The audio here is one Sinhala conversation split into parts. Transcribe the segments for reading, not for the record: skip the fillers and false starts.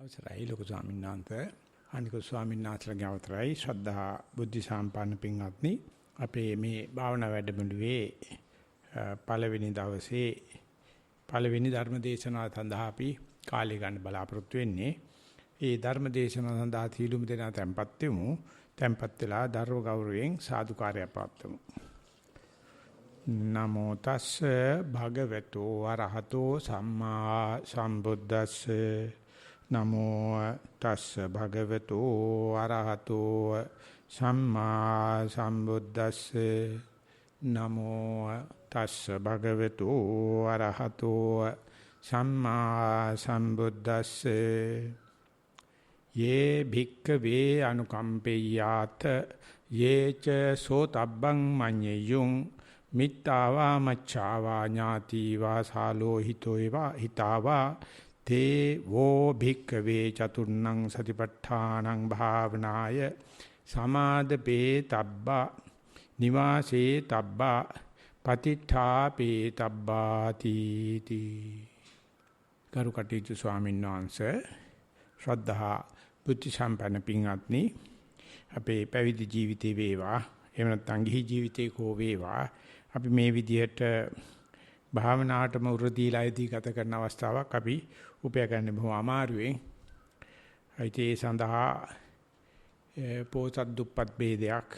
අවසරයි ලොකු ස්වාමීන් වහන්සේ අනික ස්වාමීන් වහන්සේලාගේ අවතරයි ශ්‍රද්ධා බුද්ධ සම්පන්න පින්වත්නි අපේ මේ භාවනා වැඩමුළුවේ පළවෙනි දවසේ පළවෙනි ධර්ම දේශනාව සඳහා අපි කාලය ගන්න බලාපොරොත්තු වෙන්නේ. ඒ ධර්ම දේශනාව සඳහා තීලුම දෙනා tempත් වෙමු. tempත් වෙලා දරව ගෞරවයෙන් සාදුකාරය පාත්තුමු. නමෝ තස්ස භගවතු වරහතෝ සම්මා සම්බුද්දස්ස නමෝ තස්ස භගවතු අරහතෝ සම්මා සම්බුද්දස්ස නමෝ තස්ස භගවතු අරහතෝ සම්මා සම්බුද්දස්ස යේ භික්ඛවේ අනුකම්පෙය්‍යාත යේච සෝතබ්බං මඤ්ඤයුං මිත්තාවා මච්ඡාවා ඥාතිවා සාලෝහිතෝ ඒවා හිතාවා තේ වෝ භික්ඛවේ චතුර්ණං සතිපට්ඨානං භාවනාය සමාදපේ තබ්බා නිවාසේ තබ්බා පතිඨාපේ තබ්බාති තී. කරුකටීතු ස්වාමීන් වහන්සේ ශ්‍රද්ධා බුද්ධ සම්පන්න පින්වත්නි අපේ පැවිදි ජීවිතේ වේවා එහෙම නැත්නම් ගිහි ජීවිතේ කෝ වේවා අපි මේ විදිහට භාවනාවටම උරදීලායේදී ගත කරන අවස්ථාවක් අපි උපය ගන්න බොහොම අමාරුවෙන්. ඒ සඳහා පොසත් දුප්පත් ભેදයක්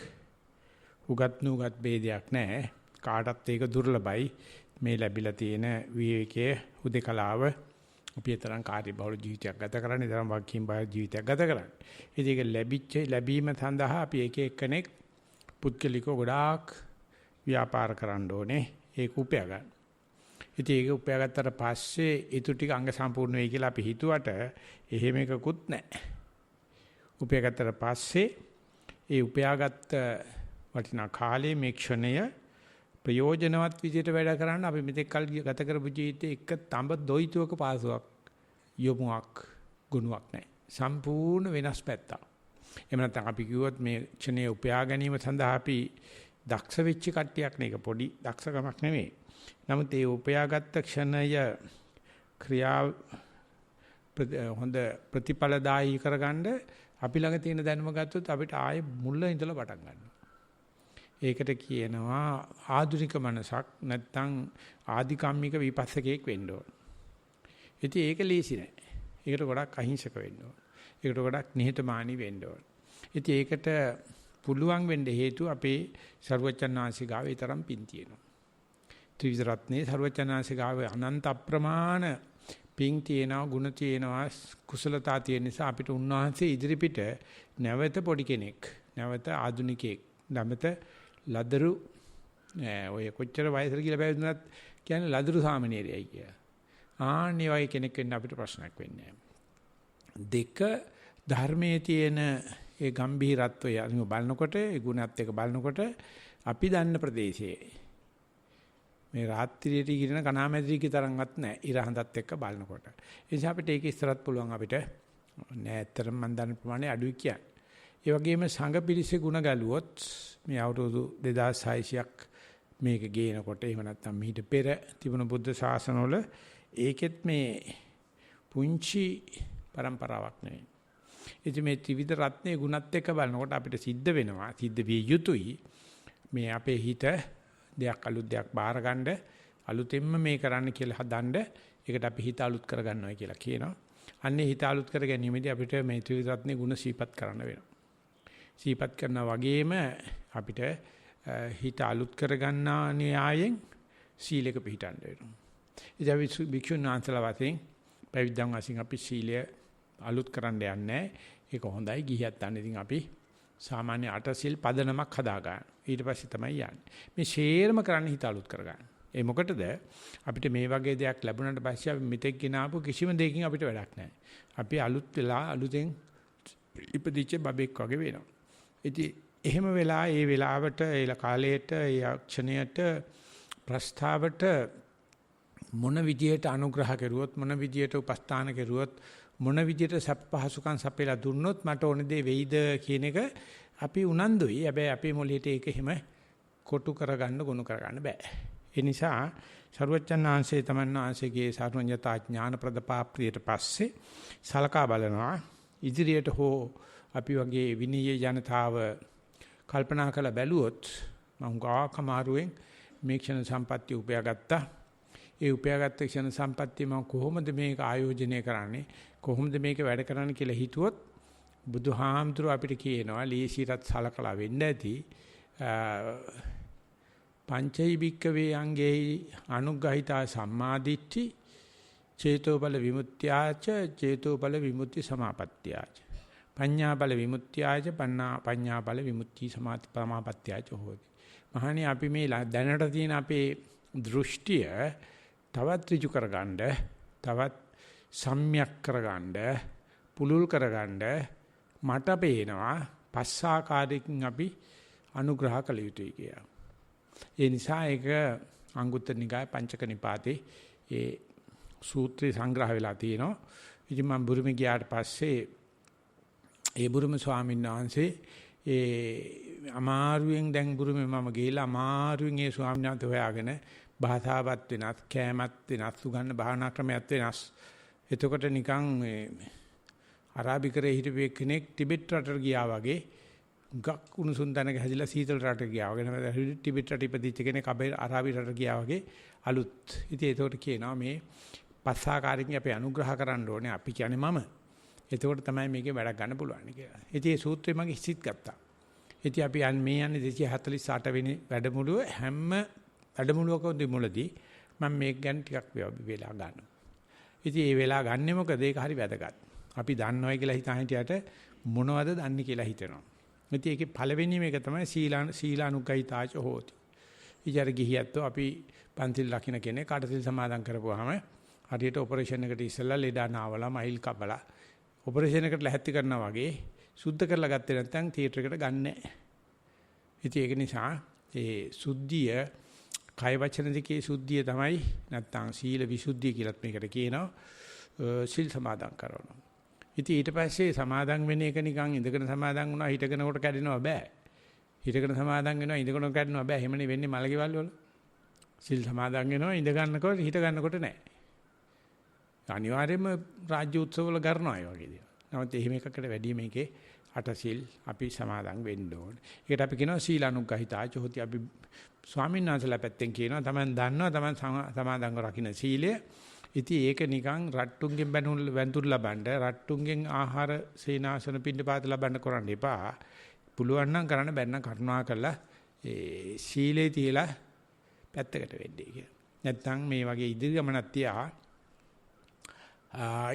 උගත් නුගත් ભેදයක් නැහැ. කාටත් ඒක දුර්ලභයි. මේ ලැබිලා තියෙන විවේකයේ හුදකලාව අපි තරම් කාර්යබහුල ජීවිතයක් ගත කරන්නේ තරම් වගකීම් බාහිර ජීවිතයක් ගත කරන්නේ. ඉතින් ඒක ලැබීම සඳහා අපි එක එක්කෙනෙක් පුද්ගලිකව ගොඩාක් ව්‍යාපාර කරන්න ඕනේ. ඒක උපය ගන්න. ඉතින් ඒක උපයාගත්තට පස්සේ ඊටු ටික අංග සම්පූර්ණ වෙයි කියලා අපි හිතුවට එහෙම එකකුත් නැහැ. උපයාගත්තට පස්සේ ඒ උපයාගත්ත වටිනා කාලයේ මේ ක්ෂණය ප්‍රයෝජනවත් විදිහට වැඩ කරන්න අපි මෙතෙක් කල් ගත කරපු ජීවිතේ එක තඹ දොයිතුවක පාසුවක් යොමුක් ගුණයක් නැහැ. සම්පූර්ණ වෙනස් පැත්තක්. එහෙම නැත්නම් අපි කිව්වොත් මේ ක්ෂණය උපයා ගැනීම සඳහා අපි දක්ෂ වෙච්ච කට්ටියක් නේ. ඒක පොඩි දක්ෂකමක් නෙමෙයි. නමුත් ඒ උපයාගත් ක්ෂණය ක්‍රියා හොඳ ප්‍රතිඵලදායී කරගන්න අපි ළඟ තියෙන දැනුම ගත්තොත් අපිට ආයේ මුල ඉඳලා පටන් ගන්නවා. ඒකට කියනවා ආධුනික මනසක් නැත්නම් ආධිකම්මික විපස්සකයෙක් වෙන්න ඕන. ඉතින් ඒක ලේසි නෑ. ඒකට ගොඩක් අහිංසක වෙන්න ඕන. ඒකට ගොඩක් නිහතමානී වෙන්න ඕන. ඉතින් ඒකට පුළුවන් වෙන්න හේතුව අපේ ਸਰවචන්නාංශිකාවේ තරම් පින් තියෙනවා. ත්‍රිවිධ රත්නේ ਸਰවචන්නාංශිකාවේ අනන්ත අප්‍රමාණ පින් තියෙනවා, ගුණ තියෙනවා, කුසලතා තියෙන නිසා අපිට උන්වහන්සේ ඉදිරිපිට නැවත පොඩි කෙනෙක්, නැවත ආදුනිකයෙක්, නැවත ලදරු ඔය කොච්චර වයසට කියලා බැලුවත් කියන්නේ ලදරු සාමණේරයයි කියලා. ආන්නේ වගේ කෙනෙක් වෙන්න අපිට ප්‍රශ්නයක් වෙන්නේ නැහැ. දෙක ධර්මයේ තියෙන ඒ ගැඹීරත්වය අනිව බලනකොට ඒ ගුණත් එක බලනකොට අපි දන්න ප්‍රදේශයේ මේ රාත්‍රියේදී ගිරෙන කණාමැදිරිකේ තරම්වත් නැහැ. ඉර හඳත් එක්ක බලනකොට. ඒ නිසා අපිට ඒක ඉස්සරත් පුළුවන් අපිට නෑ ඇත්තටම මම දන්න ප්‍රමාණය අඩුයි කියන්නේ. ඒ වගේම සංඝ පිරිසේ ගුණ ගැලුවොත් මේ අවුරුදු 2600ක් මේක ගේනකොට එහෙම නැත්නම් මීට පෙර තිබුණු බුද්ධ ශාසනවල ඒකෙත් මේ පුංචි પરම්පරාවක් නෙවෙයි. ඉතින් මේ ත්‍රිවිධ රත්නයේ ගුණත් එක්ක බලනකොට අපිට සිද්ධ වෙනවා, සිද්ධ විය යුතුයි මේ අපේ හිත දෙයක් අලුත් දෙයක් බාර ගන්න අලුතෙන්ම මේ කරන්න කියලා හදන්න. ඒකට අපි හිත අලුත් කර ගන්නවා කියලා කියනවා. අන්නේ හිත අලුත් කර ගැනීමේදී අපිට මේ ත්‍රිවිධ රත්නයේ ගුණ සීපත් කරන්න වෙනවා. සීපත් කරනා වගේම අපිට හිත අලුත් කර ගන්නා න්‍යායෙන් සීලයක පිළිටන්න වෙනවා. ඉතින් අපි භික්ෂුන් වහන්සේලා වශයෙන් පැවිද්දන් වශයෙන් අපි සීලය අලුත් කරන්න යන්නේ. ඒක හොඳයි. ගිහියත් අන්න ඉතින් අපි සාමාන්‍ය 8 සිල් පදනමක් හදා ගන්න. ඊට පස්සේ තමයි යන්නේ. මේ ෂේර්ම කරන්න හිත අලුත් කර ගන්න. ඒ මොකටද? අපිට මේ වගේ දෙයක් ලැබුණාට පස්සේ අපි මෙතෙක් ගෙනාවු කිසිම දෙයකින් අපිට වැඩක් නැහැ. අපි අලුත් වෙලා අලුතෙන් ඉපදිච්ච බබෙක් වගේ වෙනවා. ඉතින් එහෙම වෙලා ඒ වෙලාවට ඒ කාලයට ඒ ක්ෂණයට ප්‍රස්තාවට මොන විදියට අනුග්‍රහ කරුවොත් මොන විදියට උපස්ථාන කරුවොත් මොන විදියට සප් පහසුකම් සපයලා දුන්නොත් මට ඕන දේ වෙයිද කියන එක අපි උනන්දුයි. හැබැයි අපේ මොළයට ඒක එහෙම කොටු කරගන්න ගොනු කරගන්න බෑ. ඒ නිසා සරුවච්චන් ආංශේ තමන් ආංශයේ සාරණ්‍යතා ඥාන ප්‍රදපාප්‍රියට පස්සේ සලකා බලනවා ඉදිරියට හෝ අපි වගේ විනීය ජනතාව කල්පනා කරලා බැලුවොත් මම ගාකමාරුවෙන් මේ ක්ෂණ සම්පත්‍ය උපයාගත්තා. ඒ උපයාගත්ත ක්ෂණ සම්පත්‍ය මම කොහොමද මේක ආයෝජනය කරන්නේ? කොහොමද මේක වැඩ කරන්නේ කියලා හිතුවොත් බුදුහාමුදුරුව අපිට කියනවා ලීසිරත් සලකලා වෙන්න ඇති. පංචෛ භික්කවේ අංගේහි අනුග්‍රහිතා සම්මාදිට්ඨි චේතෝබල විමුක්ත්‍යාච චේතෝබල විමුක්ති සමාපත්ත්‍යාච පඤ්ඤාබල විමුක්ත්‍යාච පඤ්ඤාබල විමුක්ති සමාපත්ත්‍යාච හොති. මහණනි අපි මේ දැනට තියෙන අපේ දෘෂ්ටිය තවත් ඍජු කරගන්න, තවත් සම්‍යක් කරගන්න, පුලුල් කරගන්න මට පේනවා පස්සාකාරයකින් අපි අනුග්‍රහ කළ යුතුයි කියලා. ඒ නිසා ඒක අංගුත්තර නිකාය පංචක නිපාතේ ඒ සූත්‍රය සංග්‍රහ වෙලා තියෙනවා. ඉතින් මම බුරුමේ ගියාට පස්සේ ඒ බුරුම ස්වාමීන් වහන්සේ ඒ අමාරුවෙන් දැන් බුරුමේ මම ගිහිලා අමාරුවෙන් ඒ ස්වාමීන් වහන්සේ හොයාගෙන භාෂාවත් වෙනස්, කෑමත් වෙනස්, සුගන්න භාවනා ක්‍රමයක් වෙනස්. එතකොට නිකන් මේ අරාබිකරේ හිටපු කෙනෙක් ටිබෙට් රටට ගියා වගේ ගක් උණුසුම් තැනක හැදිලා සීතල රටට ගියා වගේ. ටිබෙට් රට ඉපදිච්ච කෙනෙක් අරාබි රටට ගියා වගේ අලුත්. ඉතින් ඒකට කියනවා මේ පස්සාකාරයෙන් අපි අනුග්‍රහ කරන්න ඕනේ. අපි කියන්නේ මම. එතකොට තමයි මේකේ වැඩක් ගන්න පුළුවන් කියලා. ඉතින් මේ සූත්‍රය මගේ හිසිත් ගත්තා. ඉතින් අපි මේ යන්නේ 248 වෙනි වැඩමුළුව හැම වැඩමුළුවකදී මුලදී මම මේක ගැන ටිකක් වෙලා ගන්නවා. ඉතින් මේ වෙලා ගන්නෙ මොකද? ඒක හරි වැදගත්. අපි දන්නවයි කියලා හිතාහිටියට මොනවද දන්නේ කියලා හිතෙනවා. ඉතින් ඒකේ පළවෙනි මේක තමයි සීලානුග්‍රහිතාච හෝති. ඉතින් ගිහියත්ෝ අපි පන්තිල් ලකින කෙනෙක් කාටසිල් සමාදන් කරපුවාම හරියට ඔපරේෂන් එකට ඉස්සෙල්ලා ලෙඩා නාවලා මයිල් කපලා ඔපරේෂන් එකට ලැහැත්ති කරනවා වගේ සුද්ධ කරලා ගත්තේ නැත්නම් තියටර් එකට ගන්නෑ. ඉතින් ඒක නිසා ඒ සුද්ධිය කය වචන දෙකේ සුද්ධිය තමයි නැත්නම් සීල විසුද්ධිය කියලාත් මේකට කියනවා. සිල් සමාදන් කරනවා. ඉතින් ඊට පස්සේ සමාදන් වෙන එක නිකන් ඉඳගෙන සමාදන් වුණා හිටගෙන කොට කැඩෙනවා බෑ. හිටගෙන සමාදන් වෙනවා ඉඳගෙන කැඩෙනවා බෑ. එහෙමනේ වෙන්නේ මලකෙවල් වල. සිල් සමාදන් වෙනවා ඉඳ ගන්නකොට හිට ගන්නකොට නෑ. අනිවාර්යයෙන්ම රාජ්‍ය උත්සව වල කරනවා ඒ වගේ දේවල්. නමුත් එහෙම එකකට වැඩි මේකේ අටසිල් අපි සමාදන් වෙන්න ඕනේ. ඒකට අපි කියනවා සීලානුග්‍රහිතාච හොති. අපි ස්වාමීන් වහන්සේලා පැත්තෙන් කියනවා තමන් දන්නවා තමන් සමාදන්ව රකින්න සීලය. ඉතින් ඒක නිකන් රට්ටුන්ගෙන් වැඳුරු ලබන්න, රට්ටුන්ගෙන් ආහාර සේනාසන පිණ්ඩපාත ලබන්න කරන්න එපා. පුළුවන් නම් කරන්න බැන්න කරුණා කරලා ඒ සීලේ තියලා පැත්තකට වෙන්නේ කියලා. නැත්තම් මේ වගේ ඉදිරි ගමනක් තියා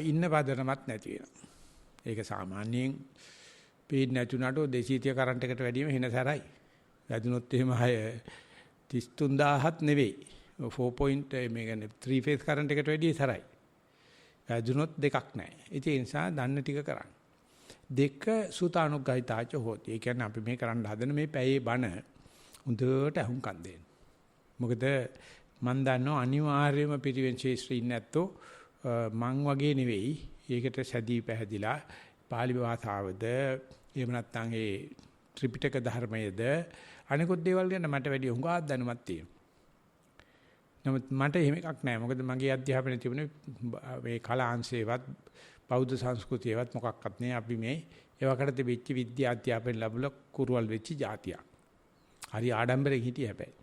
ඉන්න පදනමක් නැති වෙනවා. ඒක සාමාන්‍යයෙන් පීඩ නැතුණාට 230 කරන්ට් එකට වැඩියම හිනසරයි. වැදුනොත් එහෙම 33000ත් නෙවෙයි. 4 මේ කියන්නේ 3 phase කරන්ට් එකට වැඩිය සරයි. වැදුනොත් දෙකක් නැහැ. ඒ නිසා දන්න ටික කරන්න. දෙක සුතානුග්‍රහිතාච හොති. ඒ කියන්නේ අපි මේ කරන්න හදන මේ පැයේ බණ හොඳට අහුම්කම් දෙන්න. මොකද මන් දන්නවා අනිවාර්යයෙන්ම පිරිවෙන් ශේෂ්ත්‍රී නැත්තෝ මං වගේ නෙවෙයි. ඒකට සැදී පැහැදිලා පාලි භාෂාවද එහෙම නැත්නම් ඒ ත්‍රිපිටක ධර්මයේද අනිකුත් දේවල් ගැන මට වැඩි හුඟක් දැනුමක් තියෙනවා. නමුත් මට එහෙම එකක් නැහැ. මොකද මගේ අධ්‍යාපනයේ තිබුණේ මේ කලාංශේවත් බෞද්ධ සංස්කෘතියවත් මොකක්වත් නෑ. අපි මේ ඒවකට තිබිච්ච විද්‍යා අධ්‍යාපනය ලැබුලා කුරුවල් වෙච්ච જાතියක්. හරි ආඩම්බරෙන් හිටියේ හැබැයි.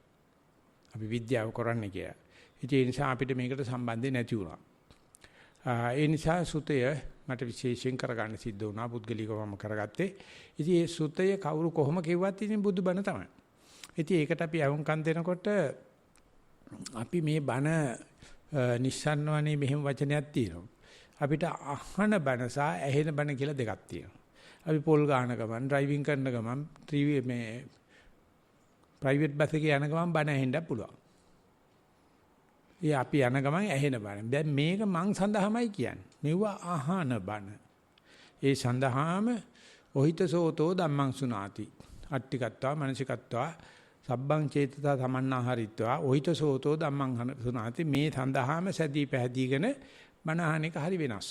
අපි විද්‍යාව කරන්නේ කියලා. ඒ නිසා අපිට මේකට සම්බන්ධය නැති වුණා. ඒ නිසා සුතය මට විශේෂයෙන් කරගන්න සිද්ධ වුණා. පුද්ගලිකවම කරගත්තේ. ඉතින් මේ සුතය කවුරු කොහොම කිව්වත් ඉතින් බුදුබණ තමයි. ඉතින් ඒකට අපි අහුම්කම් දෙනකොට අපි මේ බණ නිස්සන්නවනේ මෙහෙම වචනයක් තියෙනවා. අපිට අහන බණ සහ ඇහෙන බණ කියලා දෙකක් තියෙනවා. අපි පොල් ගාන ගමන් ඩ්‍රයිවිං කරන ගමන් මේ ප්‍රයිවට් බස් එකේ යන ගමන් බණ ඇහෙන්න පුළුවන්. අපි යන ගමන් ඇහෙන බණ. දැන් මේක මං සඳහාමයි කියන්නේ. මෙව අහන බණ. ඒ සඳහාම ඔහිතසෝතෝ ධම්මං සුනාති. අට්ටිකත්වා මනසිකත්වා සබ්බං චේතසා සමන්නාහරිත්වා ඔහිතසෝතෝ ධම්මං සුනාති. මේ සඳහාම සැදී පැහැදීගෙන බණ අහන එක හරි වෙනස්.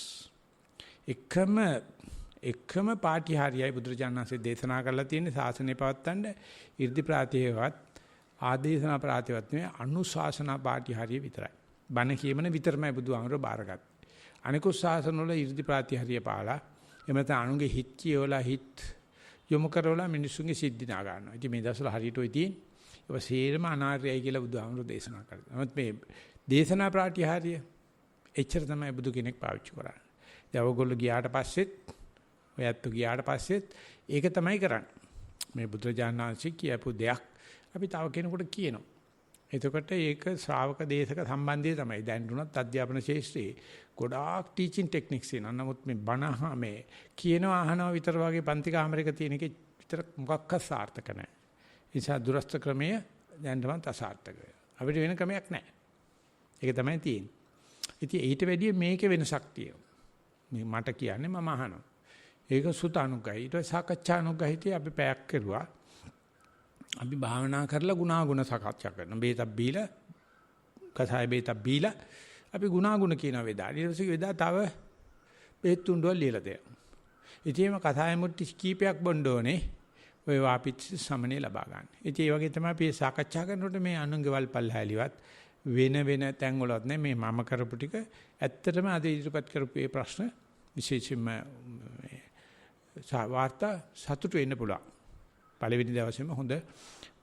එකම පාටිහාරියයි බුදුරජාණන් වහන්සේ දේශනා කරලා තියෙන්නේ ශාසනය පවත්තන්න 이르දි ප්‍රාතිහේවත් ආදේශනා ප්‍රාතිපත්තියේ අනුශාසනා පාටිහාරිය විතරයි. බණ කියමන විතරමයි බුදුහාමරෝ බාරගත්තේ. අනිකුත් ශාසන වල 이르දි ප්‍රාතිහාරිය පාලා එහෙම නැත්නම් අනුගේ හිත් කියවලා හිත් යොමු කරවලා මිනිසුන්ගේ සිද්ධි නා ගන්නවා. ඉතින් මේ දවස්වල හරියට ඔය තියෙන්නේ. ඒක සේරම අනාර්යයි කියලා බුදුහාමරෝ දේශනා කරා. නමුත් මේ දේශනා ප්‍රාතිහාරිය එච්චර තමයි බුදු කෙනෙක් පාවිච්චි කරන්නේ. දැන් ඔයගොල්ලෝ ගියාට පස්සෙත් ඔයත් ගියාට පස්සෙත් ඒක තමයි කරන්නේ. මේ බුදුරජාණන් වහන්සේ කියපු දෙයක් අපි තව කෙනෙකුට කියනවා. එතකොට ඒක ශ්‍රාවක දේශක සම්බන්ධය තමයි. දැන් දුනත් අධ්‍යාපන ශාස්ත්‍රයේ ගොඩාක් ටීචින් ටෙක්නික්ස් එනවා. නමුත් මේ බණ මේ කියනවා අහනවා විතර වගේ පන්ති කාමරයක තියෙන එකේ විතර මොකක්වත් සාර්ථක නැහැ. ඒ නිසා දුරස්ත ක්‍රමය දැන් තමයි අසාර්ථක වෙනවා. අපිට වෙන ක්‍රමයක් නැහැ. ඒක තමයි තියෙන්නේ. ඉතින් ඊට වැඩිය මේකේ වෙනසක් තියෙනවා. මේ මට කියන්නේ මම අහනවා. ඒක සුතානුග්‍රහයි. ඊට සාකච්ඡානුග්‍රහිතේ අපි පැයක් කරුවා. අපි භාවනා කරලා ගුණාගුණ සාකච්ඡා කරනවා. බේතක් බීලා කසාය බේතක් බීලා අපි ගුණාගුණ කියන වේදා. ඊට පස්සේ වේදා තව බේත් තුණ්ඩුවක් ලියලා දෙනවා. ඉතින් මේ කසාය මුට්ටි කීපයක් බොන්න ඕනේ. ඔය වාපිච්ච සමනේ ලබා ගන්න. ඉතින් ඒ වගේ තමයි අපි සාකච්ඡා කරනකොට මේ අනුන්ගේ වල්පල්හැලිවත් වෙන තැන් වලවත් නේ මේ මම කරපු ටික ඇත්තටම අද ඉදිරිපත් කරපු මේ ප්‍රශ්න විශේෂයෙන්ම වාර්තා සතුටු වෙන්න පුළුවන්. පළවෙනි දවසේම හොඳ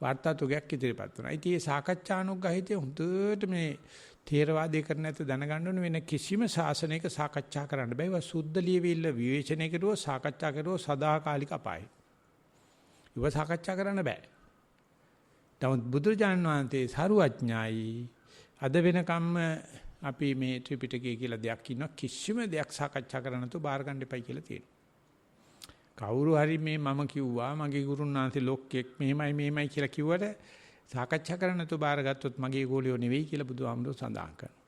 වාර්තා තුගයක් ඉදිරිපත් වුණා. ඉතින් මේ සාකච්ඡානුග්‍රහිතේ හොඳට මේ තේරවාදයේ කරන නැත දැනගන්න ඕන වෙන කිසිම ශාසනයක සාකච්ඡා කරන්න බෑ. ඒවා සුද්ධ ලියවිල්ල විවේචනය කරුවෝ සාකච්ඡා කරුවෝ සදාකාලික අපායයි. ඒවා සාකච්ඡා කරන්න බෑ. නමුත් බුදුරජාණන් වහන්සේ සරුවඥායි අද වෙනකම්ම අපි මේ ත්‍රිපිටකය කියලා දෙයක් ඉන්නවා කිසිම දෙයක් සාකච්ඡා කරන්න නැතුව බාර ගන්න එපයි කියලා තියෙනවා. කවුරු හරි මේ මම කිව්වා මගේ ගුරුන් වහන්සේ ලොක්ෙක් මෙහෙමයි කියලා කිව්වට සාකච්ඡා කරන්න නැතුව බාරගත්තොත් මගේ ගෝලියෝ නෙවෙයි කියලා බුදුහාමුදුරුවෝ සඳහන් කරනවා.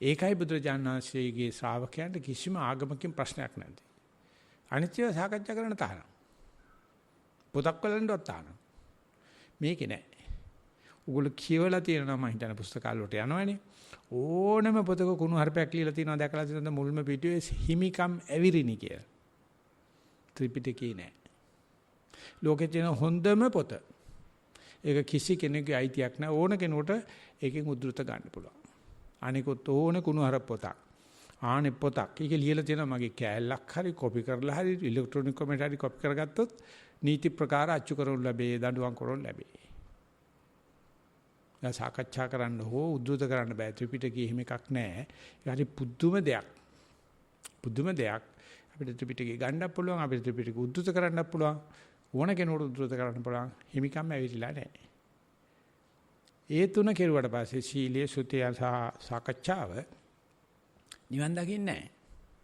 ඒකයි බුදුරජාණන් වහන්සේගේ ශ්‍රාවකයන්ට කිසිම ආගමකින් ප්‍රශ්නයක් නැති. අනිත්‍යව සාකච්ඡා කරන්න තහනම්. පොතක් වලින්වත් තහනම්. මේකේ නෑ. උගල කියවලා තියෙනවා මම හිතන පුස්තකාල වලට යනවනේ. ඕනම පොතක කුණු හarpයක් ලියලා තියෙනවා දැකලා තියෙනවද මුල්ම පිටුවේ හිමිකම් ඇවිරිනි කියලා. ත්‍රිපිටකේ නෑ. ලෝකේ තියෙන හොඳම පොත. ඒක කිසි කෙනෙකුගේ අයිතියක් නෑ ඕන කෙනෙකුට ඒකෙන් උද්දෘත ගන්න පුළුවන්. අනිකොත් ඕන කුණු හarp පොතක්. ආනේ පොතක්. ඒක ලියලා තියෙනවා මගේ කෑල්ලක් හරි කොපි කරලා හරි ඉලෙක්ට්‍රොනික කමෙන්ට් හරි කොපි කරගත්තොත් නීති ප්‍රකාර අච්චු කරනු ලැබේ දඬුවම් කරනු ලැබේ. සාකච්ඡා කරන්න හෝ උද්දෘත කරන්න බෑ ත්‍රිපිටකයේ එහෙම එකක් නැහැ. ඒක හරි පුදුම දෙයක්. පුදුම දෙයක්. අපිට ත්‍රිපිටකේ ගන්නත් පුළුවන් අපිට ත්‍රිපිටක උද්දෘත කරන්නත් පුළුවන් ඕන කෙනෙකුට උද්දෘත කරන්න පුළුවන් හිමිකම් ඇවිල්ලා නැහැ. ඒ තුන කෙරුවට පස්සේ සීලයේ සුතය සහ සාකච්ඡාව නිවන් දකින්නේ නැහැ.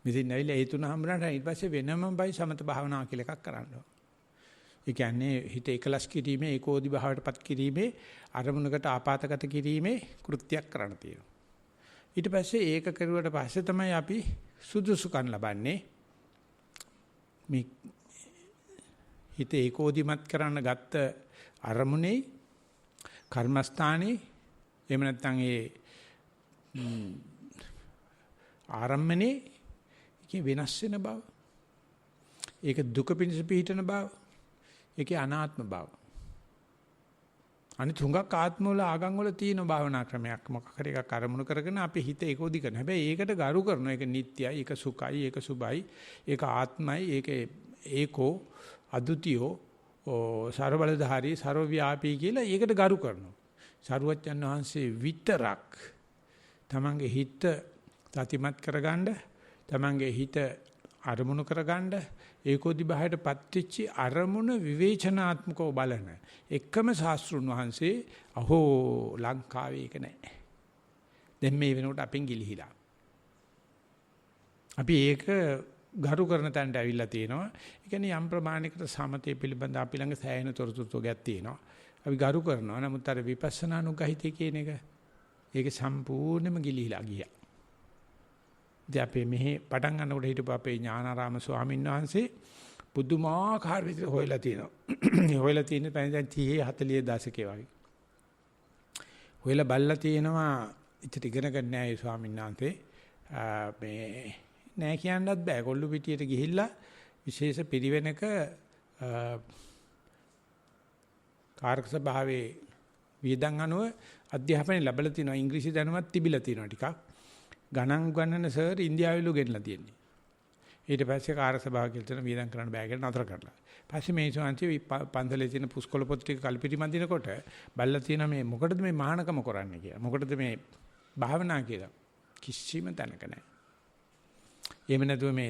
මෙතෙන් ඇවිල්ලා ඒ තුන හම්බුනට ඊට පස්සේ වෙනම බයි සමත භාවනාව කියලා එකක් කරන්න ඕන. ඒ කියන්නේ හිත එකලස් කිරීමේ ඒකෝදි භාවයටපත් කිරීමේ අරමුණකට ආපాతගත කිරීමේ කෘත්‍යයක් කරන්න තියෙනවා. ඊට පස්සේ ඒක කරුවට පස්සේ තමයි අපි සුදුසුකම් ලබන්නේ. මේ හිත ඒකෝදිමත් කරන්න ගත්ත අරමුණේ කර්මස්ථානේ එහෙම නැත්නම් ඒ ආරම්මනේ ඒකේ වෙනස් වෙන බව. ඒක දුක පිණිස පිහිටන බව. ඒකේ අනාත්ම බව. අනිත් හුඟක් ආත්ම වල ආගම් වල තියෙන භාවනා ක්‍රමයක් මොකක් හරි එකක් අරමුණු කරගෙන අපි හිත ඒකෝදි කරන. හැබැයි ඒකට ගරු කරනවා. ඒක නිට්ටයයි, ඒක සුඛයි, ඒක සුභයි, ඒක ආත්මයි, ඒක ඒකෝ අදුතියෝ සර්වබලධාරී සර්වව්‍යාපී කියලා ඒකට ගරු කරනවා. සරුවච්චන් වහන්සේ විතරක් තමන්ගේ හිත සතිමත් කරගන්න, තමන්ගේ හිත අරමුණු කරගන්න ඒකෝදි බහයට පත්‍විච්චි අරමුණ විවේචනාත්මකව බලන එකම ශාස්ත්‍රුන් වහන්සේ අහෝ ලංකාවේ ඒක නැහැ. දැන් මේ වෙනකොට අපෙන් ගිලිහිලා. අපි ඒක ගරු කරන තැනට ඇවිල්ලා තියෙනවා. ඒ කියන්නේ යම් ප්‍රමාණයකට සමතේ පිළිබඳ අපි ළඟ සෑහෙන තොරතුරු ගැක් තියෙනවා. අපි ගරු කරනවා. නමුත් අර විපස්සනානුගහිතේ කියන එක ඒක සම්පූර්ණයෙන්ම ගිලිහිලා ගියා. ඉතින් අපි මෙහි පටන් ගන්නකොට හිටපු අපේ ඥානාරාම ස්වාමීන් වහන්සේ පුදුමාකාර විදිහට හොයලා තියෙනවා. හොයලා තියෙන්නේ දැන් 30 40 දශකයේ වගේ. හොයලා බලලා තියෙනවා ඉතින් ඉගෙන ගන්න නෑ ස්වාමීන් වහන්සේ. මේ නෑ කියන්නත් බෑ. කොල්ලු පිටියට ගිහිල්ලා විශේෂ පිරිවෙනක කාර්ක සභාවේ වියදම් අනුව අධ්‍යාපනය ලැබලා තිනවා. ඉංග්‍රීසි දැනුමත් තිබිලා තිනවා ටිකක්. ගණන් ගණන සර් ඉන්දියාවෙලු ගෙනලා තියෙන්නේ. ඊට පස්සේ කාර්ය සභාව කියලා තියෙන වියදම් කරන්න බෑ කියලා නතර කරලා. පස්සේ මේ ශාන්ති පන්සලේ තියෙන පුස්කොළ පොත් ටික කල්පිරි මන්දිනකොට බැලලා තියෙන මේ මොකටද මේ මහානකම කරන්නේ කියලා. මොකටද මේ භාවනා කියලා. කිසිම තැනක නැහැ. එහෙම නැතුව මේ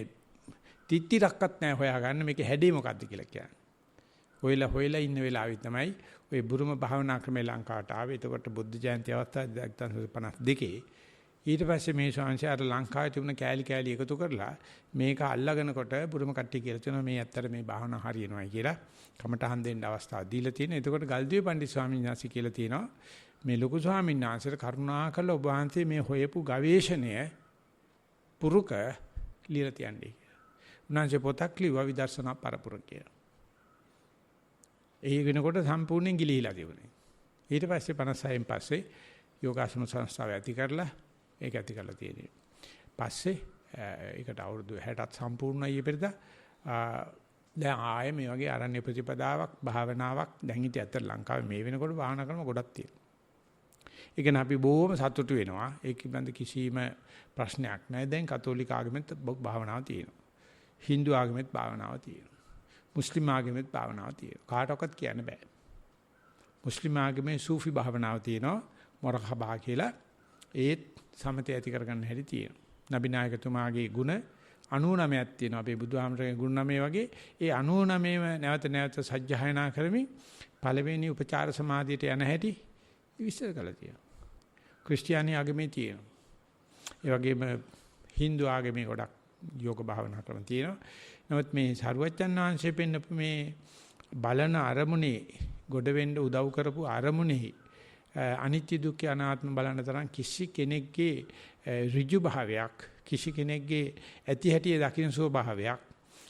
තිත්තිරක්වත් නැහැ හොයාගන්න මේකේ හැඩේ මොකද්ද කියලා කියන්නේ. හොයලා ඉන්න වෙලාවෙ තමයි ওই බුරුම භාවනා ක්‍රමේ ලංකාවට ආවේ. එතකොට බුද්ධ ජයන්ති අවස්ථාවේ 1952 ඊට පස්සේ මේ ශාංශය අර ලංකාවේ තිබුණ කෑලි එකතු කරලා මේක අල්ලගෙනකොට බුරුම කට්ටිය කියලා තියෙනවා මේ ඇත්තට මේ භාවනා හරියනවායි කියලා කමටහන් දෙන්න අවස්ථාව දීලා තියෙනවා. එතකොට ගල්දිවේ පණ්ඩිත ස්වාමීන් වහන්සේ කියලා තියෙනවා මේ ලොකු ස්වාමීන් වහන්සේට කරුණාකරලා ඔබ වහන්සේ මේ හොයපු ගවේෂණය පුරුක ලියලා තියන්නේ කියලා. උන්වහන්සේ පොතක් ලිව්වා විදර්ශනා පරපුර කියලා. ඒ වෙනකොට සම්පූර්ණයෙන් ගිලිහිලා තිබුණේ. ඊට පස්සේ 56න් පස්සේ යෝගාසන සංස්ථාව ඇති කරලා ඒක ඇති කරලා තියෙනවා. පස්සේ ඒකට අවුරුදු 60ක් සම්පූර්ණයි ඉපෙරදා. දැන් ආයේ මේ වගේ ආරණ්‍ය ප්‍රතිපදාවක් භාවනාවක් දැන් ඉතින් ඇත්ත ලංකාවේ මේ වෙනකොට භාවනා කරන ගොඩක් තියෙනවා. ඒ කියන්නේ අපි බොහොම සතුටු වෙනවා. ඒක පිළිබඳ කිසිම ප්‍රශ්නයක් නැහැ. දැන් කතෝලික ආගමෙත් භාවනාව තියෙනවා. Hindu ආගමෙත් භාවනාව තියෙනවා. මුස්ලිම් ආගමෙත් භාවනාව තියෙනවා. කාටවත් කියන්න බෑ. මුස්ලිම් ආගමේ සූෆි භාවනාව තියෙනවා. මොරහබා කියලා. ඒත් සමතය ඇති කරගන්න හැටි තියෙනවා. නබිනායකතුමාගේ ගුණ 99ක් තියෙනවා. අපේ බුදුහාමරගේ ගුණ 9 වගේ ඒ 99ම නැවත නැවත සජ්ජායනා කරමින් පළවෙනි උපචාර සමාධියට යන හැටි විස්තර කළා තියෙනවා. ක්‍රිස්තියානි ආගමේ තියෙනවා. ඒ වගේම Hindu ආගමේ ගොඩක් යෝග භාවනා ක්‍රම තියෙනවා. නමුත් මේ සරුවච්චන් වහන්සේ පෙන්නපු මේ බලන අරමුණේ ගොඩ වෙන්න උදව් කරපු අරමුණෙහි අනිත්‍ය දුක්ඛ අනාත්ම බලන තරම් කිසි කෙනෙක්ගේ ඍජු භාවයක් කිසි කෙනෙක්ගේ ඇති හැටි දකින්න ස්වභාවයක්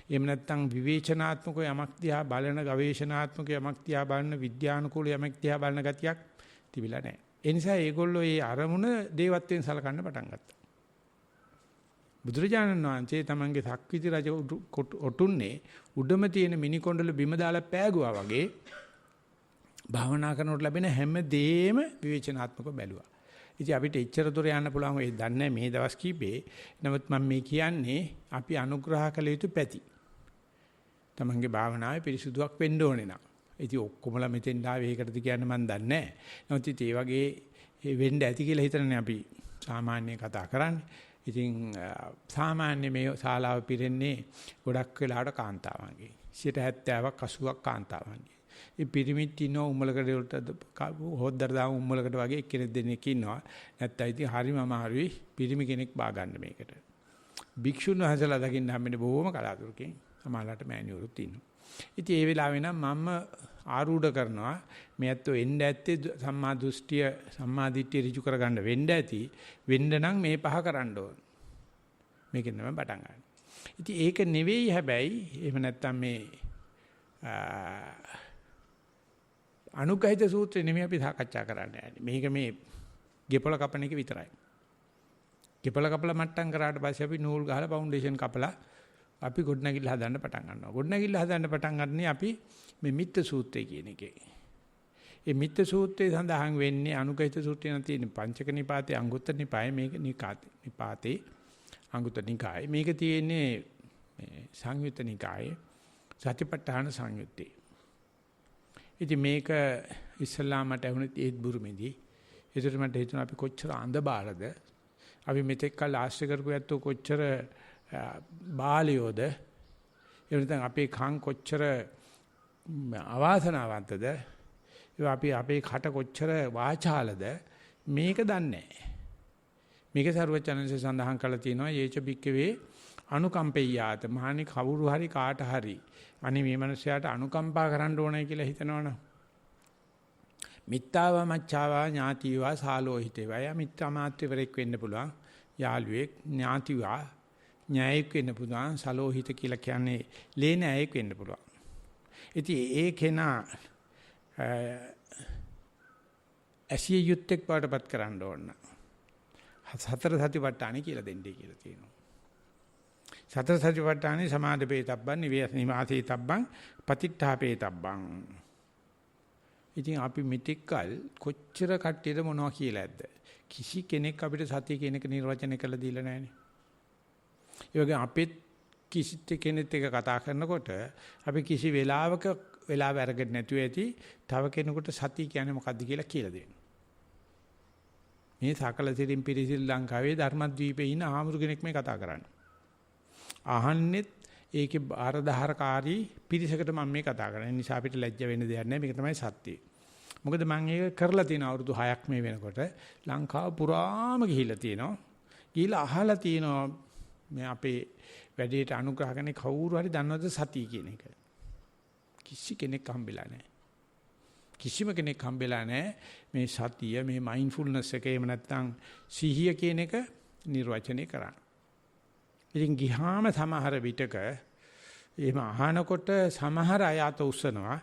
එහෙම නැත්නම් විවේචනාත්මක යමක් දිහා බලන ගවේෂණාත්මක යමක් දිහා බලන විද්‍යානුකූල යමක් දිහා බලන ගතියක් තිබිලා නැහැ. ඒ නිසා ඒගොල්ලෝ මේ අරමුණ දේවත්වයෙන් සලකන්න පටන් ගත්තා. බුදුරජාණන් වහන්සේ තමන්ගේ සක්විති රජ ඔටුන්නේ උඩම තියෙන මිනි කොණ්ඩල බිම දාලා පෑගුවා වගේ භාවනා කරනකොට ලැබෙන හැම දෙෙම විවේචනාත්මකව බැලුවා. ඉතින් අපිට එච්චර දුර යන්න පුළුවන් ඒ දන්නේ මේ දවස් කීපේ. නමුත් මම මේ කියන්නේ අපි අනුග්‍රහ කළ යුතු පැති. තමන්ගේ භාවනාවේ පිරිසුදුවක් වෙන්න ඕනේ නා. ඉතින් ඔක්කොමලා මෙතෙන් ආවේ ඒකටද කියන්නේ මම දන්නේ නැහැ. නමුත් ඉතින් ඒ වගේ වෙන්න ඇති කියලා හිතන්නේ අපි සාමාන්‍ය කතා කරන්නේ. ඉතින් සාමාන්‍ය මේ ශාලාව පිරෙන්නේ ගොඩක් වෙලාවට කාන්තාවන්ගේ. 70ක් 80ක් කාන්තාවන්ගේ. ඒ පිරිමිත් ඉන්න උම්මලකට වලට හොද්දර දාම උම්මලකට වගේ එක්කෙනෙක් දෙන්නෙක් ඉන්නවා. නැත්තම් ඉතින් හරිම අමාරුයි පිරිමි කෙනෙක් බා ගන්න මේකට. භික්ෂුන් වහන්සේලා දකින්න හැමෙන්නේ බොහොම කලාතුරකින්. සමහරලාට මෑණිවරුත් ඉන්නවා. ඉතින් ඒ වෙලාවේ නම් මම ආරූඪ කරනවා මේ ඇත්තෝ එන්න ඇත්තේ සම්මා දෘෂ්ටිය සම්මා දිට්ඨිය ඍජු කරගන්න වෙන්න ඇති. වෙන්න නම් මේ පහ කරන්න ඕන. මේකෙන් තමයි පටන් ගන්න. ඉතින් ඒක නෙවෙයි හැබැයි එහෙම නැත්තම් මේ අනුගහිත සූත්‍රය නෙමෙයි අපි සාකච්ඡා කරන්න යන්නේ. මේක මේ ගෙපල කපන එක විතරයි. ගෙපල කපලා මට්ටම් කරාට පස්සේ අපි නූල් ගහලා ෆවුන්ඩේෂන් කපලා අපි ගොඩනැගිල්ල හදන්න පටන් ගන්නවා. ගොඩනැගිල්ල හදන්න පටන් ගන්නනේ අපි මේ මිත්‍ත සූත්‍රය කියන එකේ. මේ මිත්‍ත සූත්‍රයේ සඳහන් වෙන්නේ අනුගහිත සූත්‍රය නම් තියෙන පංචක නිපාතේ අංගුත්තර නිපායේ මේක නිපාතේ අංගුත්තර නිකායේ මේක තියෙන්නේ මේ සංයුත්ත නිකායේ සතිපට්ඨාන සංයුත්තේ. ඉතින් මේක ඉස්ලාමට ඇහුනෙත් ඒත් බුරුමේදී. ඒකට මට හිතුණා අපි කොච්චර අඳබාලද අපි මෙතෙක් කල් ආශ්‍රය කරපු ඇත්තෝ කොච්චර බාලියෝද එවනතන් අපේ කන් කොච්චර අවාසනාවන්තද අපි අපේ කට කොච්චර වාචාලද මේක දන්නේ මේක සරුවචනන්සේ සඳහන් කරලා තියෙනවා යේච බික්කවේ අනුකම්පෙය්‍යාත මහණි කවුරු හරි කාට හරි අනේ මේ මිනිස්යාට අනුකම්පා කරන්න ඕනේ කියලා හිතනවනේ මිත්තාවා මච්ඡාවා ඥාතිවා සාලෝහිතේවා යා මිත්‍යා මාත්‍රවරෙක් වෙන්න පුළුවන් යාළුවෙක් ඥාතිවා ඥායෙක් වෙන්න පුළුවන් සලෝහිත කියලා කියන්නේ ලේනෑයෙක් වෙන්න පුළුවන්. ඉතින් ඒ කෙනා ඇසිය යුත්තේක් පාටපත් කරන්න ඕන. සතර සතිපට්ඨාන කියලා දෙන්නේ කියලා තියෙනවා. සතර සතිපට්ඨානේ සමාදපේතබ්බන් නිවාසීතබ්බන් පතිට්ඨාපේතබ්බන්. ඉතින් අපි මෙතෙක්කල් කොච්චර කට්ටියට මොනවා කියලා ඇද්ද? කිසි කෙනෙක් අපිට සතිය කියන එක නිර්වචනය කරලා දීලා නැහැනේ. ඒ වගේ අපිත් කිසිත් කෙනෙක් එක කතා කරනකොට අපි කිසි වෙලාව අරගෙන නැතුව ඇති තව කෙනෙකුට සතිය කියන්නේ මොකද්ද කියලා දෙන්න. මේ සකල සිරින් පිරිසිල් ලංකාවේ ධර්මද්වීපේ ඉන්න ආමුරු කෙනෙක් මේ කතා කරන්නේ. අහන්නෙත් ඒකේ ආරධාරකාරී පිරිසකට මම මේ කතා කරන්නේ. නිසා අපිට ලැජ්ජ වෙන්න දෙයක් නැහැ. මේක තමයි සත්‍යය. මොකද මම ඒක කරලා තියෙන අවුරුදු 6ක් මේ වෙනකොට ලංකාව පුරාම ගිහිල්ලා තියෙනවා. ගිහිල්ලා අහලා තියෙනවා මේ අපේ වැඩේට අනුග්‍රහ කරන කවුරු හරි දන්නවද සතිය කියන එක. කිසි කෙනෙක් හම්බෙලා නැහැ. කිසිම කෙනෙක් හම්බෙලා නැහැ මේ සතිය මේ මයින්ඩ්ෆුල්නස් එක එහෙම නැත්නම් සිහිය කියන එක නිර්වචනය කරන්න. ඉතින් ගිහාම සමහර විටක එහෙම අහනකොට සමහර අය අත උස්සනවා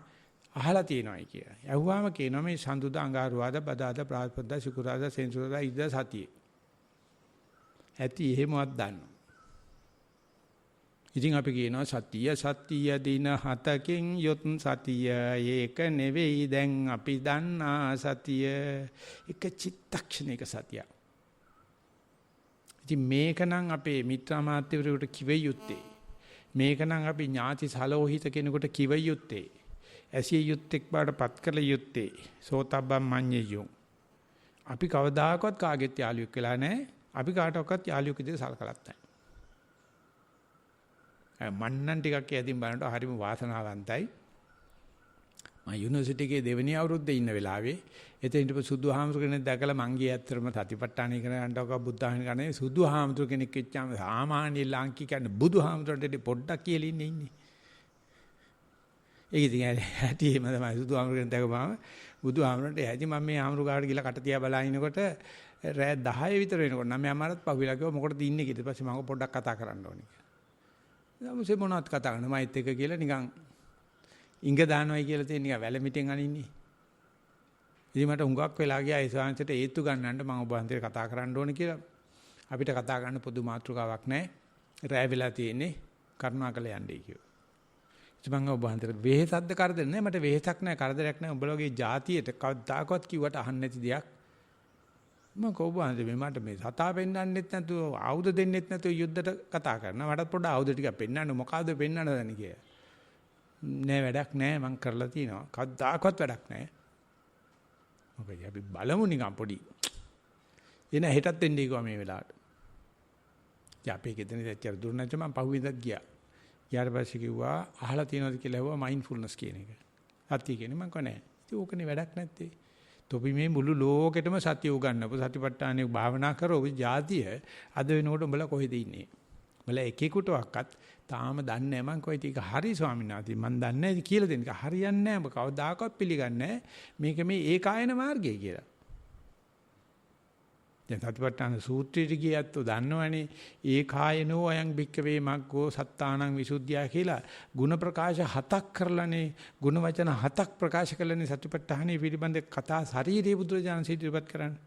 අහලා තියෙනවායි කියලා. යහුවාම කියනවා මේ සඳුදා අඟහරුවාදා බදාදා බ්‍රහස්පතිදා සිකුරාදා සෙන්සුරාදා ඉද සතිය. ඇති එහෙමවත් දන්නවා. ඉතින් අපි කියනවා සතිය දින 7කින් යොත් සතිය ඒක නෙවෙයි දැන් අපි දන්නා සතිය එක චිත්තක්ෂණයක සතිය. ඉතින් මේකනම් අපේ මිත්‍රාමාත්‍යවරුන්ට කිව යුත්තේ. මේකනම් අපි ඥාති සලෝහිත කෙනෙකුට කිව යුත්තේ. ඇසිය යුත්තේක් බාටපත් කළ යුත්තේ. සෝතබ්බම් මඤ්ඤයෝ. අපි කවදාකවත් කාගෙත් යාළුවෙක් වෙලා නැහැ. අපි කාටවත් යාළුවෙක් විදිහට සලකලත් නැහැ. මන්නම් ටිකක් ඇදින් බලනකොට හරිම වාසනාවන්තයි. මම යුනිවර්සිටි එකේ දෙවෙනි අවුරුද්දේ ඉන්න වෙලාවේ එතන හිටපු සුදුහාමුදුර කෙනෙක් දැකලා මං ගියේ ඇත්තටම සතිපට්ඨානය කරනකොට බුද්ධහාමි කන්නේ සුදුහාමුදුර කෙනෙක් වෙච්චාම සාමාන්‍ය ලාංකික කියන්නේ බුදුහාමුදුරට පොඩ්ඩක් කියලා ඉන්නේ. ඒක ඉතින් ඇටි එහෙම තමයි සුදුහාමුදුර කෙනෙක් දැකපුවාම බුදුහාමුදුරන්ට ඇයි මම මේ ආමුරු ගාඩ ගිහලා කට තියා බලනකොට රෑ 10 විතර වෙනකොට 9:00මාරත් පහුවිලා කිව්වා මොකටද ඉන්නේ කියලා. ඊට පස්සේ මම පොඩ්ඩක් කතා කරන්න ඕනේ කියලා. ඊට පස්සේ මොනවද කතා කරන්නේ මයිත් එක කියලා නිකන් ඉංග දානවයි කියලා තියෙන නිකන් වැලමිටෙන් අනින්නේ. ඉතින් මට හුඟක් වෙලා ගියා ඒ ශාන්තිට ඒත්තු ගන්නන්න මම ඔබ හන්දේ කතා කරන්න ඕනේ කියලා. අපිට කතා කරන්න පොදු මාතෘකාවක් නැහැ. රැය වෙලා තියෙන්නේ කරුණාකර යන්නයි කිව්වා. ඉතින් මම ඔබ හන්දේ වෙහෙසක්ද කරදර නැහැ මට වෙහෙසක් නැහැ කරදරයක් නැහැ උඹලා වගේ જાතියට කවදාකවත් කිව්වට අහන්න නැති දෙයක්. මම කොහොමද මට මේ සතා පෙන්නන්නෙත් නැතුව ආයුධ දෙන්නෙත් නැතුව යුද්ධයට කතා කරනවා. මටත් පොඩ්ඩ ආයුධ ටිකක් පෙන්නන්න මොකද්ද පෙන්නන්න දන්නේ කියලා. නෑ වැඩක් නෑ මං කරලා තියෙනවා. කවදාකවත් වැඩක් නෑ. මොකද අපි බලමු නිකන් පොඩි. එන හෙටත් එන්නේ කිව්වා මේ වෙලාවට. ඉතින් අපි ගෙදරින් දැච්චර දුර නැත්නම් මං පහුවෙන්දත් ගියා. ඊට පස්සේ කිව්වා අහලා තියෙනවද කියලා ඇහුවා මයින්ඩ්ෆුල්නස් කියන එක. සතිය කියන්නේ මං කෝ නෑ. ඉතින් ඕකනේ වැඩක් නැත්තේ. තොපි මේ මුළු ලෝකෙටම සතිය උගන්වපු සතිපට්ඨානෙ භාවනා කරෝ જાතිය අද වෙනකොට උඹලා කොහෙද ඉන්නේ? උඹලා එකෙකුටවත් තාම දන්නේ නැහැ මං කොයිද ඒක හරි ස්වාමීන් වහන්සේ මං දන්නේ නැහැ කියලා දෙන්න. හරියන්නේ නැහැ. ඔබ කවදාකවත් පිළිගන්නේ නැහැ. මේක මේ ඒකායන මාර්ගය කියලා. දැන් සතිපට්ඨාන සූත්‍රයේ ගියත් දන්නවනේ ඒකායනෝ අයං භික්කවේ මග්ගෝ සත්තානං විසුද්ධිය කියලා ಗುಣ ප්‍රකාශ 7ක් කරලානේ ಗುಣ වචන 7ක් ප්‍රකාශ කළානේ සතිපට්ඨානෙ පිළිබඳ කතා ශරීරයේ බුදුරජාණන් සිටිපත් කරන්නේ.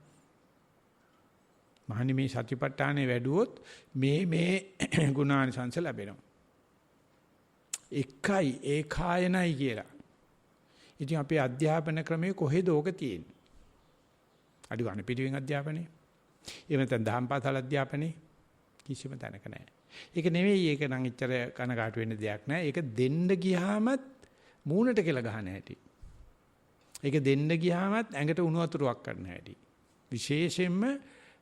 මහනි මේ සතිපට්ඨානෙ වැඩුවොත් මේ ගුණානිසංස ලැබෙනවා. එකයි ඒකායනයි කියලා. ඉතින් අපේ අධ්‍යාපන ක්‍රමයේ කොහෙද ඕක තියෙන්නේ? අඩු ගන්න පිටින් අධ්‍යාපනයේ. එහෙම නැත්නම් දහම්පාසල් අධ්‍යාපනයේ කිසිම තැනක නැහැ. ඒක නෙවෙයි ඒක නම් එච්චර කනකාට වෙන්න දෙයක් නැහැ. ඒක දෙන්න ගියාමත් මූණට කියලා ගහන හැටි. ඒක දෙන්න ගියාමත් ඇඟට උණු වතුරක් කරන හැටි. විශේෂයෙන්ම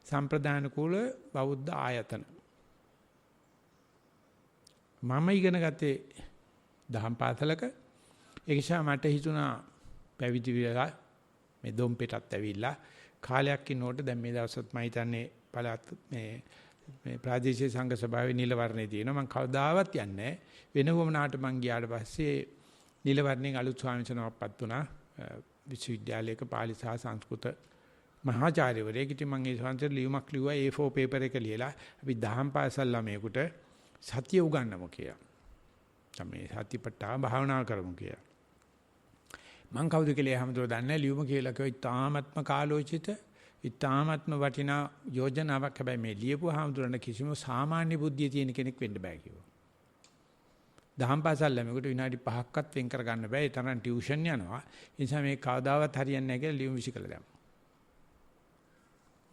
සම්ප්‍රදාන කුල බෞද්ධ ආයතන. මම ඉගෙන ගත්තේ දහම් පාසලක. ඒ නිසා මට හිතුණා පැවිදි වෙලා මේ දොම්පෙටත් ඇවිල්ලා කාලයක් ඉන්නකොට දැන් මේ දවස්වල මම හිතන්නේ පළාත් මේ ප්‍රාදේශීය සංඝ සභාවේ නිල වර්ණේ තියෙනවා. මම කවදාවත් යන්නේ වෙන වමනාට මං ගියාට පස්සේ නිල වර්ණෙන් අලුත් ස්වාමීන් වහන්සේනමපත් වුණා. විශ්වවිද්‍යාලයක පාලි සහ සංස්කෘත මහාචාර්යවරයෙක්. ඉතින් මම ඒ සංසාර ලියුමක් ලිව්වා A4 පේපර් එක ලියලා අපි දහම් පාසල් ළමයෙකුට සතිය උගන්වමු කියලා. තමයි සතිපට්ඨාන භාවනා කරමු කියලා. මං කවුද කියලා හැමදෙර දන්නේ ලියුම කියලා කිව්වා ඉතාමත්ම කාලෝචිත ඉතාමත්ම වටිනා යෝජනාවක්. හැබැයි මේ ලියපු හැමදෙරන කිසිම සාමාන්‍ය බුද්ධිය තියෙන කෙනෙක් වෙන්න බෑ කිව්වා. දහම් පාසල් ළමයෙකුට විනාඩි 5ක්වත් වෙන් කර ගන්න බෑ. ඒ තරම් ටියුෂන් යනවා. ඒ නිසා මේ කවදාවත් හරියන්නේ නැහැ කියලා ලියුම් විසි කළා දැම්මා.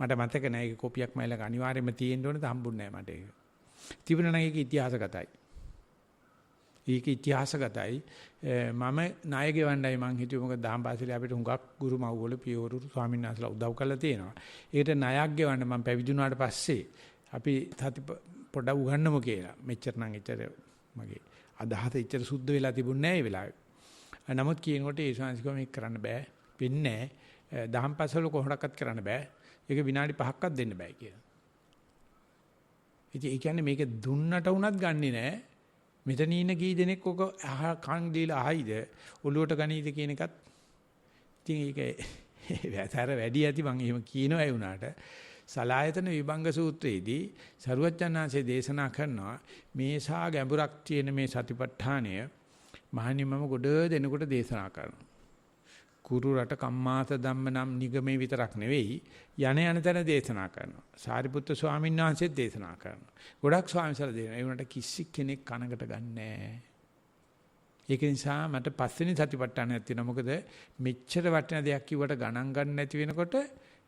මට මතක නැහැ ඒක කොපියක් මයිලක අනිවාර්යයෙන්ම තියෙන්න ඕනේ හම්බුන්නේ නැහැ මට ඒක. තිබුණා නම් ඒක ඉතිහාසගතයි. ඒක ඉතිහාසගතයි. මම ණය ගෙවන්නයි මං හිතුවේ මොකද දහම් පාසලේ අපිට හුඟක් ගුරු මව්වල පියවරු ස්වාමීන් වහන්සේලා උදව් කරලා තියෙනවා. ඒකට ණයක් ගෙවන්න මම පැවිදි වුණාට පස්සේ අපි සති පොඩ්ඩක් උගන්නමු කියලා. මෙච්චර නම් එච්චර මගේ අදහස එච්චර සුද්ධ වෙලා තිබුණේ නැහැ ඒ වෙලාවේ. නමුත් කියනකොට ඒ ශාන්සිකව මේක කරන්න බෑ. වෙන්නේ නැහැ. දහම් පාසල කොහොමඩක්වත් කරන්න බෑ. ඒක විනාඩි 5ක්වත් දෙන්න බෑ කියලා. ඉතින් ඒ කියන්නේ මේක දුන්නට උනත් ගන්නෙ නෑ. මෙතන ඉන්න කී දෙනෙක් ඔක කන් දීලා අහයිද ඔලුවට ගනීද කියන එකත් ඉතින් ඒක වැතර වැඩි ඇති මම එහෙම කියනවා ඒ උනාට සලායතන විභංග සූත්‍රයේදී සරුවච්චන්හන්සේ දේශනා කරනවා මේසා ගැඹුරක් තියෙන මේ සතිපට්ඨානය මහණනි මම ගොඩ දෙනකොට දේශනා කරනවා. කුරු රට කම්මාස ධම්ම නම් නිගමේ විතරක් නෙවෙයි යන යන තැන දේශනා කරනවා. සාරිපුත්‍ර ස්වාමීන් වහන්සේත් දේශනා කරනවා. ගොඩක් ස්වාමීන්සලා දෙනවා. ඒ වුණාට කිසි කෙනෙක් කනකට ගන්නෑ. ඒක නිසා මට පස්වෙනි සතිපට්ඨානයක් තියෙනවා. මොකද මෙච්චර වටින දෙයක් කිව්වට ගණන් ගන්න නැති වෙනකොට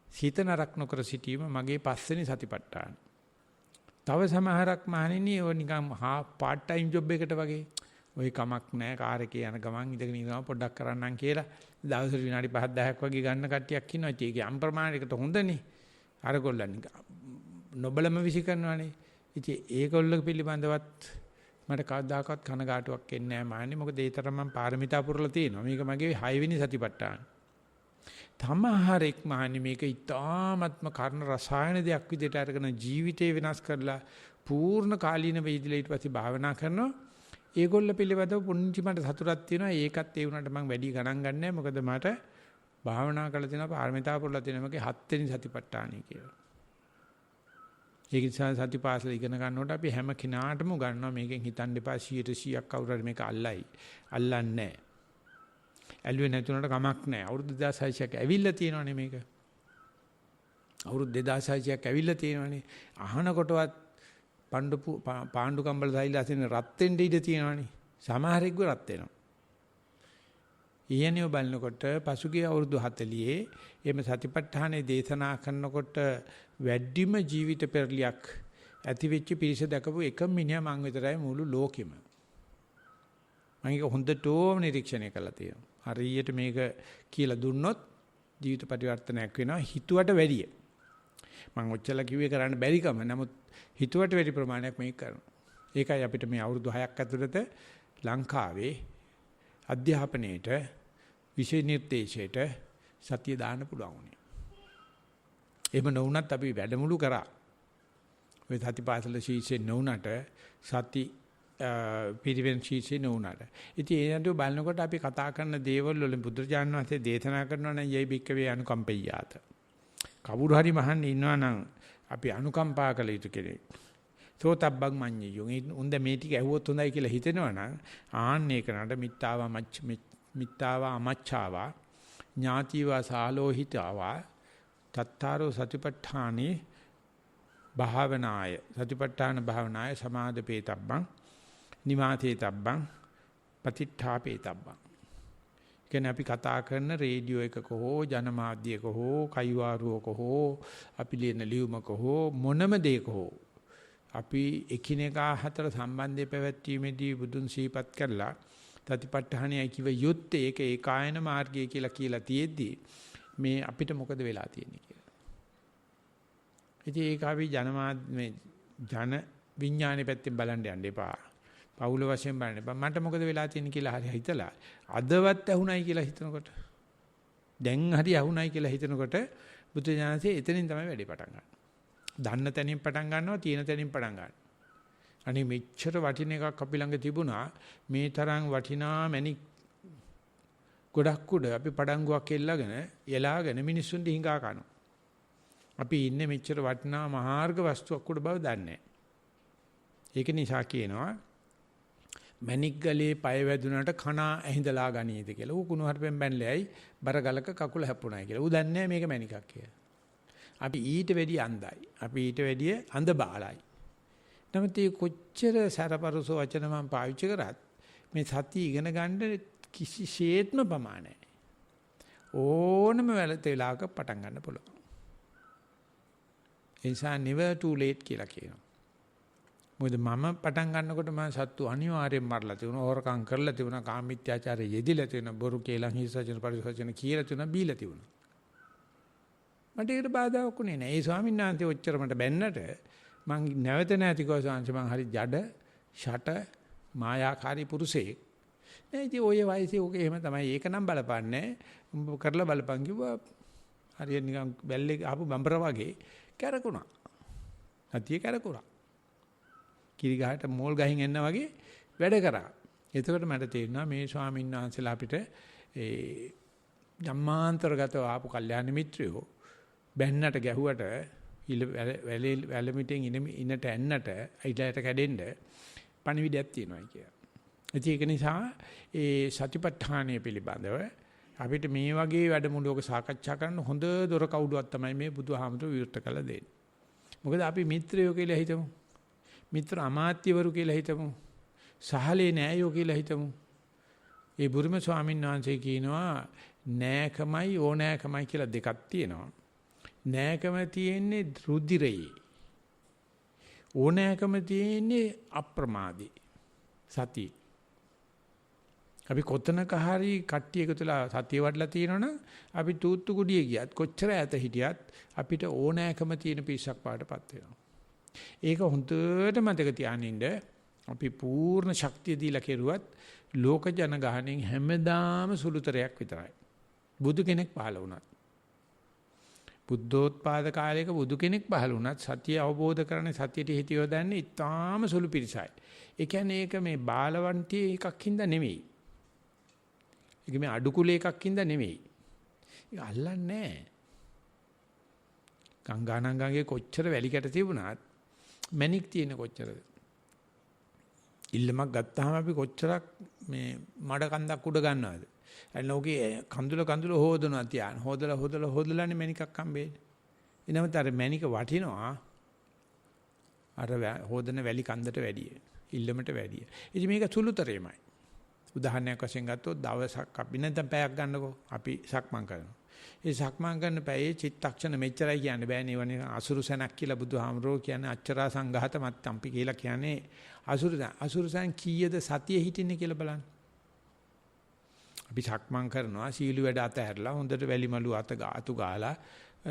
හිත නරක නොකර සිටීම මගේ පස්වෙනි සතිපට්ඨාන. තව සමහරක් මහණෙනි ඔය නිකන් පාර්ට් ටයිම් ජොබ් එකට වගේ ඔය කමක් නැහැ කාර් එකේ යන ගමන් ඉඳගෙන ඉන්නවා පොඩ්ඩක් කරන්නම් කියලා දවසට විනාඩි 5 10ක් වගේ ගන්න කට්ටියක් ඉන්නවා. ඒකේ යම් ප්‍රමාණයකට හොඳනේ. අරගොල්ලන් නොබලම විසි කරනවානේ. ඉතින් ඒගොල්ලෝ පිළිබඳවත් මට කවදාකවත් කනගාටුවක් එන්නේ නැහැ මාන්නේ. මොකද ඒ තරම් මම පාරමිතා පුරලා තියෙනවා. මේක මගේ 6 වෙනි සතිපට්ඨාන. තමහරෙක් මාන්නේ මේක ඊ타ත්ම කර්ණ රසායන දෙයක් විදිහට අරගෙන ජීවිතේ වෙනස් කරලා පූර්ණ කාලීන වේදිලා ඊට පස්සේ භාවනා කරනවා. ඒගොල්ල පිළිබඳව පුංචි මට සතුටක් තියෙනවා. ඒකත් ඒ වුණාට මම වැඩි ගණන් ගන්නෑ. මොකද මට භාවනා කරලා තියෙනවා පාරමිතා පුරලා තියෙනවා මගේ 7 වෙනි සතිපට්ඨානයි කියලා. ඒක නිසා සතිපාසල ඉගෙන ගන්නකොට අපි හැම කෙනාටම ගන්නවා මේකෙන් හිතන්න එපා 100%ක් කවුරු හරි මේක අල්ලයි. අල්ලන්නේ නැහැ. ඇල්ලුවේ නැතුණට කමක් නැහැ. අවුරුදු 2600ක් ඇවිල්ලා තියෙනවනේ මේක. අවුරුදු 2600ක් ඇවිල්ලා තියෙනවනේ. අහනකොටවත් පාණ්ඩු කම්බල සෛලාසෙන් රත් වෙන්න ඉඩ තියෙනවනේ. සමහරෙක්ව රත් වෙනවා. ඊයනිය බලනකොට පසුගිය අවුරුදු 40 එimhe සතිපට්ඨානේ දේශනා කරනකොට වැඩිම ජීවිත පෙරලියක් ඇති වෙච්ච පිරිස දැකපු එකම මිනිහා මං විතරයි මුළු ලෝකෙම. මම ඒක හොඳටම නිරීක්ෂණය කළා තියෙනවා. හරියට මේක කියලා දුන්නොත් ජීවිත පරිවර්තනයක් වෙනවා හිතුවට වැඩිය. මම ඔච්චර කිව්වේ කරන්න බැරිකම. නමුත් හිතුවට වැඩි ප්‍රමාණයක් මේක කරනවා. ඒකයි අපිට මේ අවුරුදු 6ක් ඇතුළත ලංකාවේ අධ්‍යාපනයේට විෂය නිර්දේශයට සතිය දාන්න පුළුවන් වුණේ. එහෙම නොවුනත් අපි වැඩමුළු කරා. ඔය සතිපාසල ශීර්ෂේ නොවුනට සති පිරිවෙන් ශීර්ෂේ නොවුනට. ඉතින් ඒ නේද බලනකොට අපි කතා කරන දේවල් වල බුදුරජාණන් වහන්සේ දේශනා කරනවා නම් යයි බික්කවේ අනුකම්පෙය්‍යාත. කවුරු හරි මහන්නේ ඉන්නවා නම් අපි අනුකම්පා කළ යුතු කෙනෙක්. සෝතබ්බං මඤ්ඤයුන් උන්ද මේ ටික ඇහුවොත් හොඳයි කියලා හිතෙනවා නම් ආන්නේ කරනට මිත්තාවා අමච්ඡාවා ඥාතිවා සාලෝහිතාවා තත්තාරෝ සතිපට්ඨානේ භාවනාය සතිපට්ඨාන භාවනාය සමාදපේතබ්බං නිමාතේතබ්බං පතිඨාපේතබ්බං. කියන්නේ අපි කතා කරන රේඩියෝ එකක හෝ ජනමාධ්‍යයක හෝ කයිවාරුවක හෝ අපි ලියන ලියුමක හෝ මොනම දෙයක හෝ අපි එකිනෙකා අතර සම්බන්ධය පැවැත්වීමේදී බුදුන් සිහිපත් කරලා තතිපට්ඨානයයි කිව යුත්තේ ඒක ඒකායන මාර්ගය කියලා තියෙද්දි මේ අපිට මොකද වෙලා තියෙන්නේ කියලා. ඉතින් ඒක අපි ජන විඥානේ පැත්තෙන් බලන්න යන්න එපා. පෞල වශයෙන් බලන්න එපා. මට මොකද වෙලා තියෙන්නේ කියලා හරි හිතලා අදවත් ඇහුණයි කියලා හිතනකොට දැන් හරි ඇහුණයි කියලා හිතනකොට බුදු දානසේ එතනින් තමයි වැඩේ පටන් ගන්න. දන්න තැනින් පටන් ගන්නවා, තියෙන තැනින් පටන් ගන්නවා. අනේ මෙච්චර වටින එකක් අපි ළඟ තිබුණා, මේ තරම් වටිනා මැණික් ගොඩක් උඩ අපි පඩංගුවක් එලාගෙන මිනිස්සුන්ට හිඟා කනවා. අපි ඉන්නේ මෙච්චර වටිනා මහාර්ග වස්තුවක් උඩ බව දන්නේ නැහැ. ඒක නිසා කියනවා මැණික් ගලේ පය වැදුනට කනා ඇහිඳලා ගනීද කියලා. ඌ කුණු හර්පෙන් බැනලයි බර ගලක කකුල හැප්පුණා කියලා. ඌ දන්නේ නැහැ මේක මැණිකක් කියලා. අපි ඊට වැඩිය අන්ධයි. අපි ඊට වැඩිය අන්ධ බාලයි. නමුත් මේ කොච්චර සරපරස වචන මම පාවිච්චි කරත් මේ සතිය ඉගෙන ගන්න කිසිසේත්ම ප්‍රමාණ නැහැ. ඕනම වෙලාවක පටන් ගන්න පුළුවන්. ඒ නිසා never too late කියලා කියනවා. මොකද මම පටන් ගන්නකොට මම සත්තු අනිවාර්යෙන් මරලා තිබුණා, හොරකම් කරලා තිබුණා, කාමීත්‍යාචාරය යෙදිලා තිබුණා, බොරු කේලම් හිසචන පරිසචන කියලා තිබුණා, බීලා තිබුණා. මට ඒකට බාධාවක් උනේ නැහැ. ඒ ස්වාමීන් වහන්සේ ඔච්චර මට බැන්නට මං නැවත නැතිකෝ සංස මං හරි ජඩ, ෂට, මායාකාරී පුරුෂයෙක්. නෑ ඉතින් ඔය වයසේ ඕක එහෙම තමයි. ඒක නම් බලපන්නේ. උඹ කරලා බලපන් කිව්වා. හරියට නිකන් බැල්ලේ ආපු බම්බර වගේ කැරකුණා. නැතිය කැරකුණා. කිරි ගහට මෝල් ගහින් එන්න වගේ වැඩ කරා. එතකොට මට තේරුණා මේ ස්වාමීන් වහන්සේලා අපිට ඒ ධම්මාන්තරගතව ආපු කල්යාණ මිත්‍රයෝ බැන්නට ගැහුවට වැලමිටෙන් ඉනට ඇන්නට ඊළයට කැඩෙන්න පණිවිඩයක් තියෙනවා කියලා. ඒක නිසා ඒ සතිපට්ඨානය පිළිබඳව අපිට මේ වගේ වැඩමුළුවක සාකච්ඡා කරන්න හොඳ දොර කවුඩුවක් තමයි මේ බුදුහාමුදුරුවෝ විවෘත කළ දෙන්නේ. මොකද අපි මිත්‍රයෝ කියලා හිතමු. මිත්‍ර අමාත්‍යවරු කියලා හිතමු. සහලේ නෑයෝ කියලා හිතමු. ඒ බුරුම ස්වාමීන් වහන්සේ කියනවා නෑකමයි ඕනෑකමයි කියලා දෙකක් තියෙනවා. නෑකම තියෙන්නේ රුධිරයේ. ඕනෑකම තියෙන්නේ අප්‍රමාදී. සති. අපි කොතනක හරි කට්ටිය එකතුලා සතිය වඩලා තියෙනවනම් අපි තූත්තු කුඩියේ ගියත් කොච්චර ඈත හිටියත් අපිට ඕනෑකම තියෙන පිස්සක් පාටපත් වෙනවා. ඒක හොඳට මතක තියානින්න අපි පූර්ණ ශක්තිය දීලා කෙරුවත් ලෝක ජනගහණයෙන් හැමදාම සුළුතරයක් විතරයි. බුදු කෙනෙක් පහළ වුණත් බුද්ධෝත්පාද කාලයක බුදු කෙනෙක් පහළ වුණත් සතිය අවබෝධ කරන්නේ සතියට හිතියෝ දන්නේ ඊටාම සුළු පිරිසයි. ඒ කියන්නේ ඒක මේ බාලවන්ටි එකක් හින්දා නෙවෙයි. ඒක මේ අඩු කුල එකක් හින්දා නෙවෙයි. ඒක අල්ලන්නේ නැහැ. ගංගානංගගේ කොච්චර වැලි කැට තිබුණත් මැණික් තියෙන කොච්චරද? ඉල්ලමක් ගත්තාම අපි කොච්චරක් මේ මඩ කන්දක් උඩ ගන්නවද? ලෝකේ කඳුල හොදනවා තියාන. හොදලානේ මැණිකක් හම්බෙන්නේ. එනමුත් අර මැණික වටිනවා අර හොදන වැලි කන්දට වැඩිය. ඉල්ලමට වැඩිය. ඉතින් මේක සුළුතරෙමයි. උදාහරණයක් වශයෙන් ගත්තොත් දවසක් අපි නැත්නම් පැයක් ගන්නකො අපි සක්මන් කරනවා. ඒ සක්මන් කරන පැයේ චිත්තක්ෂණ මෙච්චරයි කියන්න බෑනේ. වනේ අසුරු සැනක් කියලා බුදුහාමරෝ කියන්නේ අච්චරා සංඝාත මත්තම්පි කියලා කියන්නේ අසුරු සැන කීයද සතිය හිටින්නේ කියලා බලන්න. අපි සක්මන් කරනවා සීළු වැඩ අතහැරලා හොඳට වැලි මලු අතු ගාලා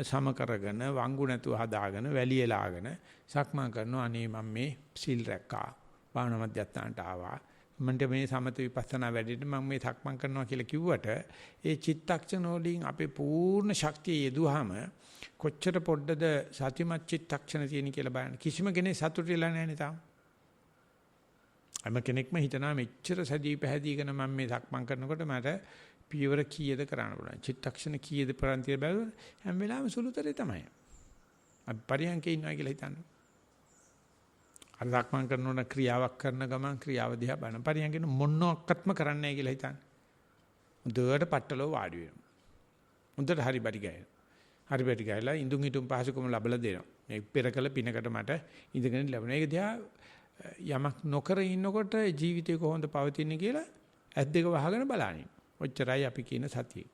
සම කරගෙන වංගු නැතුව හදාගෙන වැලි එලාගෙන සක්මන් කරනවා. අනේ මම මේ සීල් රැක්කා. භාවනා මධ්‍යස්ථානට ආවා. මන්ට මේ සමත විපස්සනා වැඩිට මම මේ සක්මන් කරනවා කියලා කිව්වට ඒ චිත්තක්ෂණ වලින් අපේ පූර්ණ ශක්තිය යෙදුවාම කොච්චර පොඩ්ඩද සතිමත් චිත්තක්ෂණ තියෙන කියලා බලන්න. කිසිම කෙනෙක් සතුටු වෙලා නැහැ නේ තාම. හැම කෙනෙක්ම හිතනවා මෙච්චර සැදී පැහැදීගෙන මම මේ සක්මන් කරනකොට මට පියවර කීයද කරන්න පුළුවන්. චිත්තක්ෂණ කීයද ප්‍රාන්තිය බැලුවොත් හැම වෙලාවෙම සුළුතරේ තමයි. අපි පරියන්කේ ඉන්නවා කියලා හිතන්නේ. අර සක්මන් කරනකොට ක්‍රියාවක් කරන ගමන් ක්‍රියාව දිහා බලන පරියන්ගෙන මොනක්වත්ම කරන්නේ නැහැ කියලා හිතන්නේ. හොඳට පట్టලෝ වාඩි වෙනවා. හොඳට හරි බරි ගෑනවා. හරි බරි ගෑලා ඉඳුන් හිටුම් පහසුකම ලැබලා දෙනවා. මේ පෙරකල පිනකට මට ඉඳගෙන ලැබුණා. ඒක දිහා යමක් නොකර ඉන්නකොට ජීවිතේ කොහොමද පවතින්නේ කියලා ඇස් දෙක වහගෙන බලනින්. ඔච්චරයි අපි කියන සතිය.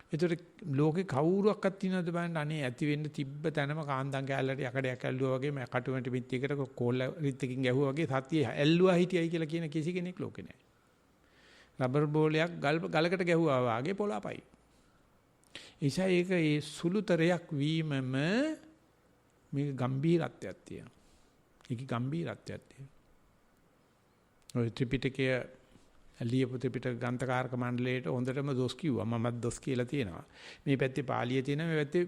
ඒතර ලෝකේ කවුරුවක්වත් ඉන්නවද බලන්න. අනේ ඇති වෙන්න තිබ්බ තැනම කාන්දන් කැලලට යකඩයක් ඇල්ලුවා වගේ මම කටුමැටි පිටියකට කෝල් රිත්තකින් ගැහුවා වගේ සතිය ඇල්ලුවා හිටියයි කියලා කියන කිසි කෙනෙක් ලෝකේ නැහැ. රබර් බෝලයක් ගලකට ගැහුවා වගේ පොළාපයි. එيشා ඒක ඒ සුළුතරයක් වීමම මේක ගැඹීරත්වයක් තියෙනවා. ඒකේ ගැඹීරත්වයක් තියෙනවා. ඔය ත්‍රිපිටකයේ ලියපු ත්‍රිපිටක ග්‍රන්ථකාරක මණ්ඩලයට හොඳටම දොස් කිව්වා. මමත් දොස් කියලා තියෙනවා. මේ පැත්තේ පාලිය තියෙනවා, මේ පැත්තේ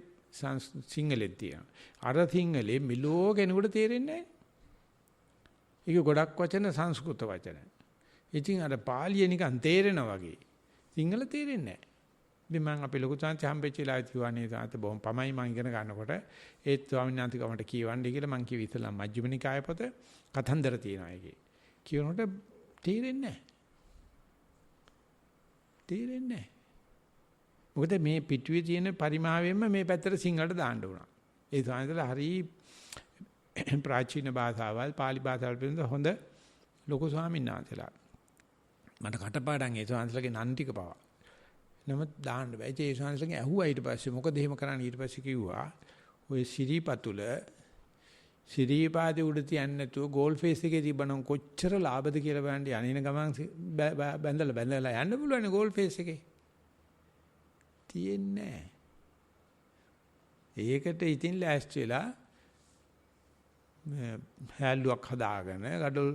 සිංහලෙත් තියෙනවා. අර සිංහලේ මිලෝ කෙනෙකුට තේරෙන්නේ නැහැ. ඒක ගොඩක් වචන සංස්කෘත වචන. ඉතින් අර පාලිය නිකන් තේරෙනා වගේ. සිංහල තේරෙන්නේ නැහැ. ඉතින් මම අපේ ලොකු chance හම්බෙච්ච වෙලාවට කිව්වනේ තාත බොහොම පමයි මම ඉගෙන ගන්නකොට ඒත් ස්වාමීන් වහන්සේ කමට කියවන්නේ කියලා මම කිව්ව ඉතලා මජ්ක්‍ධිම නිකාය පොත කතන්දර තියෙනවා ඒකේ. කියනකොට තේරෙන්නේ නැහැ. තේරෙන්නේ නැහැ. මොකද මේ පිටුවේ තියෙන පරිමාවෙන්ම මේ පැත්තට සිංහලට දාන්න උනා. ඒ සායනතල හරි ප්‍රාචීන භාෂාවල් පාලි භාෂාවල් පිළිබඳ හොඳ ලොකු ස්වාමීන් වහන්සේලා. මට කටපාඩම් ඒ ස්වාමීන්ලගේ නන් ටික පවා. නමුත් දාන්න බෑ. ඒ ස්වාමීන්ලගේ ඇහුවා ඊට පස්සේ මොකද එහෙම කරන්නේ ඊට පස්සේ කිව්වා ඔය සිරිපතුල සිරිපාදේ උඩ තියන්නේ නැතුව ගෝල් ෆේස් එකේ තිබ්බනම් කොච්චර ලාභද කියලා බලන්න යන්නේ ගමන් බැඳලා යන්න පුළුවන් ගෝල් ෆේස් එකේ. තියෙන්නේ ඒකට ඉතින් ලෑස්ති වෙලා හැල්ලුවක් හදාගෙන gadol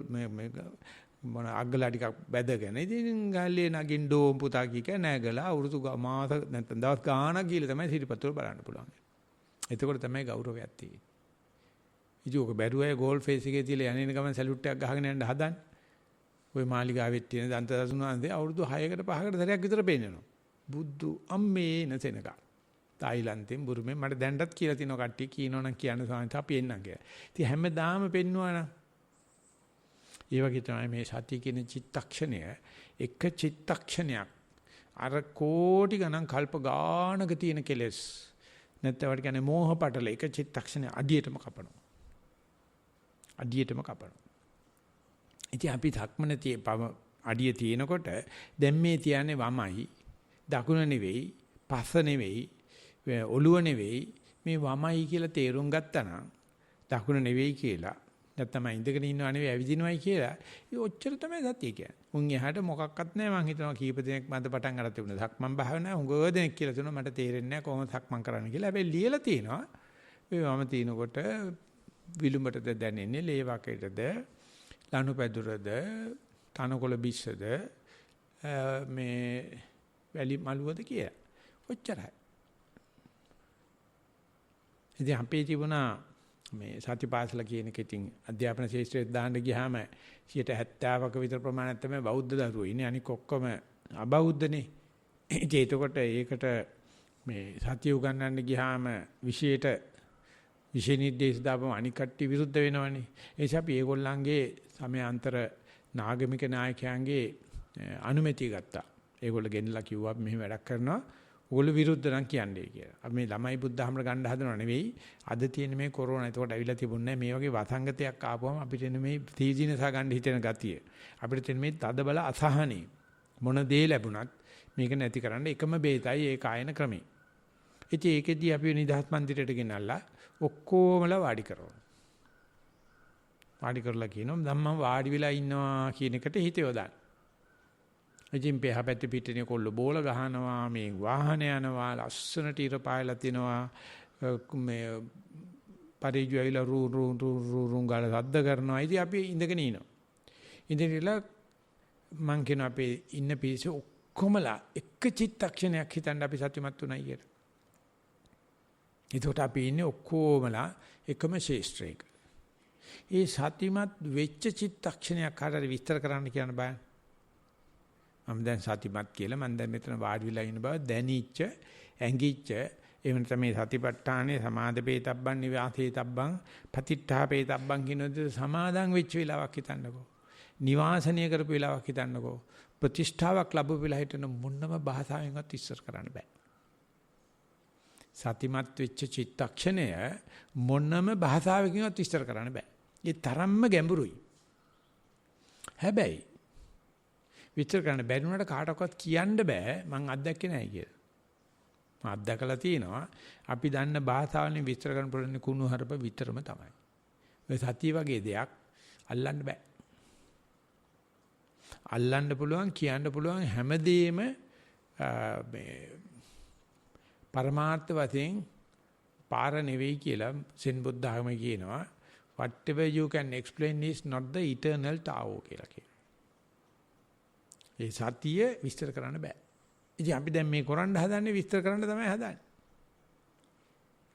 මොන අග්ගලා ටිකක් බැදගෙන ඉතින් ගල්ලේ නගින්න ඩෝම් පුතා කික නැගලා අවුරුදු මාස නැත්නම් දවස් ගාණක් ගිහලා තමයි සිරිපතුල බලන්න පුළුවන්. එතකොට තමයි ගෞරවයක් තියෙන්නේ. ඉතින් ඔක බැරුවය ගෝල් ෆේස් එකේ තියලා යන්නේ ගමන් සැලුට් එකක් ගහගෙන යන්න හදන්නේ. ওই මාලිගාවෙත් තියෙන දන්ත දසුනාන්දේ අවුරුදු 6කට 5කට සැරයක් විතර පේනනවා. බුද්ධ අම්මේ නැසෙනක. තායිලන්තෙන් බුරුමෙන් මට දැන්ටත් කියලා තිනවා කට්ටිය කියනවනම් කියන්න සාමිත අපි එන්නම් කියලා. ඉතින් හැමදාම පෙන්වනවා ඒ වගේ තමයි මේ සතිය කියන චිත්තක්ෂණය එක චිත්තක්ෂණයක් අර කෝටි ගණන් කල්ප ගානක තියෙන කෙලෙස් නැත්නම් වට කියන්නේ මෝහ පටල එක චිත්තක්ෂණය අඩියටම කපනවා. අඩියටම කපනවා. ඉතින් අපි ධක්මන අඩිය තියෙනකොට දැන් මේ තියන්නේ වමයි දකුණ නෙවෙයි පස්ස නෙවෙයි ඔළුව නෙවෙයි මේ වමයි කියලා තේරුම් ගත්තා නම් දකුණ නෙවෙයි කියලා නැත්නම් ඉඳගෙන ඉන්නව නෙවෙයි ඇවිදිනවයි කියලා ඒ ඔච්චර තමයි සතිය කියන්නේ. උන් එහාට මොකක්වත් නැහැ මං හිතනවා කීප දෙනෙක් මන්ද පටන් අරන් තිබුණා. ධක්මන් භාවනා හුඟ දෙනෙක් කියලා තුන මට තේරෙන්නේ නැහැ කොහොමද ධක්මන් කරන්න කියලා. හැබැයි ලියලා තියෙනවා මේ වම තිනකොට විලුඹටද දැනෙන්නේ ලේ වකේටද ලනුපැදුරද තනකොළ බිස්සද මේ වැලි මලුවද කියලා. ඔච්චරයි. ඉතින් අපේ තිබුණා මේ සතිපාසල කියන එක ඉතින් අධ්‍යාපන ශාස්ත්‍රයට දාන්න ගියාම 70%ක විතර ප්‍රමාණයක් තමයි බෞද්ධ දරුවෝ ඉන්නේ. අනික ඔක්කොම අබෞද්ධනේ. ඒකට මේ සතිය උගන්වන්න ගියාම විශේෂ නිර්දේශ දාපම අනික් කට්ටිය විරුද්ධ වෙනවනේ. ඒ නිසා අපි ඒගොල්ලන්ගේ සමයාන්තර නාගමික නායකයන්ගේ අනුමැතිය ගත්තා. ඒගොල්ලෝ ගෙන්නලා කිව්වා මෙහෙම වැඩක් කරනවා. ඕගොල්ලෝ විරුද්ධ නම් කියන්නේ කියලා. අපි මේ ළමයි බුද්ධහමර ගන්න හදනව නෙවෙයි. අද තියෙන මේ කොරෝනා ඒකට ඇවිල්ලා තිබුණේ මේ වගේ වසංගතයක් ආපුවම අපිට එන මේ තීජිනසා ගන්න හිතෙන ගතිය. අපිට තියෙන මේ තද බල අසහනෙ මොන දේ ලැබුණත් මේක නැති කරන්න එකම බේතයි ඒ කායන ක්‍රමේ. ඉතින් ඒකෙදී අපි නිදහස් මන්දිරයට ගෙනල්ලා ඔක්කොමලා වාඩි කරනවා. වාඩි කරලා කියනවා ධම්මම වාඩි වෙලා ඉන්නවා කියන එකට හිත යොදන්න. ඉතින් පෙහපැත්තේ පිටිනේ කොල්ල බෝල ගහනවා මේ වාහන යනවා ලස්සනට ඉර පායලා තිනවා මේ පරිජු ඇවිල්ලා රු ගාලා සද්ද කරනවා. ඉතින් අපි ඉඳගෙන ඉනවා. ඉඳලා මං කියන අපේ ඉන්න පිරිස ඔක්කොමලා එක චිත්තක්ෂණයක් හිතන්න අපි සතුටුමත් උනායි කියලා. ඒකට අපි ඉන්නේ ඔක්කොමලා එකම ශේෂ්ත්‍රයක. ඒ සතිමත් වෙච්ච චිත්තක්ෂණයක් කාටද විස්තර කරන්න කියන බය. මම දැන් සතිමත් කියලා මම දැන් මෙතන වාඩි වෙලා ඉන්න බව දැනිච්ච ඇඟිච්ච එහෙම තමයි සතිපට්ඨානේ සමාදපේතබ්බන් නිවාසේතබ්බන් පතිට්ඨාපේතබ්බන් කියන දේ සමාදන් වෙච්ච වෙලාවක් හිතන්නකෝ. නිවාසනීය කරපු වෙලාවක් හිතන්නකෝ. ප්‍රතිෂ්ඨාවක් ලැබුව වෙලාව හිටන මොනම භාෂාවෙන්වත් ඉස්සර කරන්න බෑ. සතිමත් වෙච්ච චිත්තක්ෂණය මොනම භාෂාවකින්වත් විස්තර කරන්න බෑ. ඒ තරම්ම ගැඹුරුයි. හැබැයි විස්තර කරන්න බැරි වුණාට කාටවත් කියන්න බෑ මං අත්දැකේ නැහැ කියලා. මම අත්දකලා තියෙනවා අපි දන්න භාෂාවලින් විස්තර කරන්න පුළුවන් කුණු හරප විතරම තමයි. ඔය සතිය වගේ දෙයක් අල්ලන්න බෑ. අල්ලන්න පුළුවන් කියන්න පුළුවන් හැමදේම මේ පරමාර්ථ වශයෙන් පාර නෙවෙයි කියලා සෙන් බුද්ධ ආගම කියනවා whatever you can explain is not the eternal Tao කියලා කියනවා. ඒ සතිය විස්තර කරන්න බෑ. ඉතින් අපි දැන් මේ කරන්න හදන්නේ විස්තර කරන්න තමයි හදන්නේ.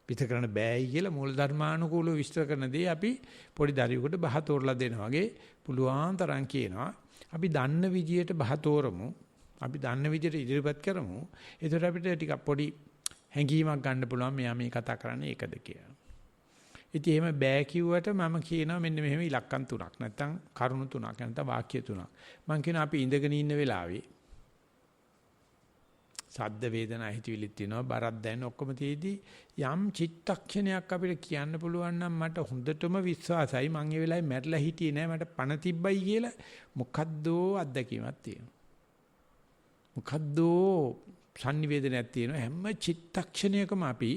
විස්තර කරන්න බෑයි කියලා මූල ධර්මානුකූලව විස්තර කරන දේ අපි පොඩි දරුවෙකුට බහ තෝරලා දෙනවා වගේ පුළුවන් තරම් කියනවා. අපි දන්න විදියට බහ තෝරමු. අපි දන්න විදියට ඉදිරිපත් කරමු. ඒකට අපිට ටිකක් පොඩි හැඟීමක් ගන්න පුළුවන් මෙයා මේ කතා කරන්නේ ඒකද කියලා. ඉතින් එහෙම බෑ කිව්වට මම කියනවා මෙන්න මෙහෙම ඉලක්කම් තුනක් නැත්නම් කරුණු තුනක් නැත්නම් වාක්‍ය තුනක්. මම කියනවා අපි ඉඳගෙන ඉන්න වෙලාවේ සද්ද වේදනා හිතවිලිත් තියෙනවා බරක් දැනෙන ඔක්කොම තියේදී යම් චිත්තක්ෂණයක් අපිට කියන්න පුළුවන් නම් මට හොඳටම විශ්වාසයි මං ඒ වෙලාවේ මැරිලා හිටියේ නෑ මට පණ තිබ්බයි කියලා මොකද්දෝ අත්දැකීමක් තියෙනවා මොකද්දෝ සංනිවේදනයක් තියෙනවා හැම චිත්තක්ෂණයකම අපි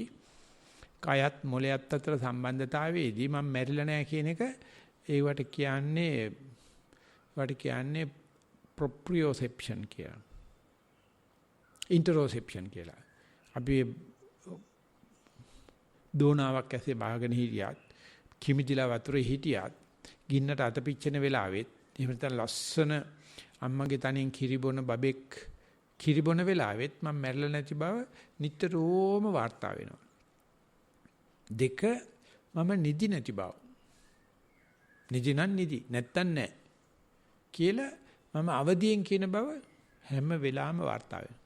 කයත් මොළයත් අතර සම්බන්ධතාවයේදී මම මැරිලා නෑ කියන එක ඒවට කියන්නේ proprioception කියලා interoception කියලා. අපි දෝනාවක් ඇස්සේ බාගෙන හිටියත්, කිමිදිලා වතුරේ හිටියත්, ගින්නට අත පිච්චෙන වෙලාවෙත්, එහෙම නැත්නම් ලස්සන අම්මගේ තනින් කිරිබොන බබෙක් කිරිබොන වෙලාවෙත් මම මැරෙලා නැති බව නිතරම වාර්තා වෙනවා. දෙක මම නිදි නැති බව. නිදි නම් නිදි නැත්තම් නැහැ. කියලා මම අවදියෙන් කියන බව හැම වෙලාවෙම වාර්තා වෙනවා.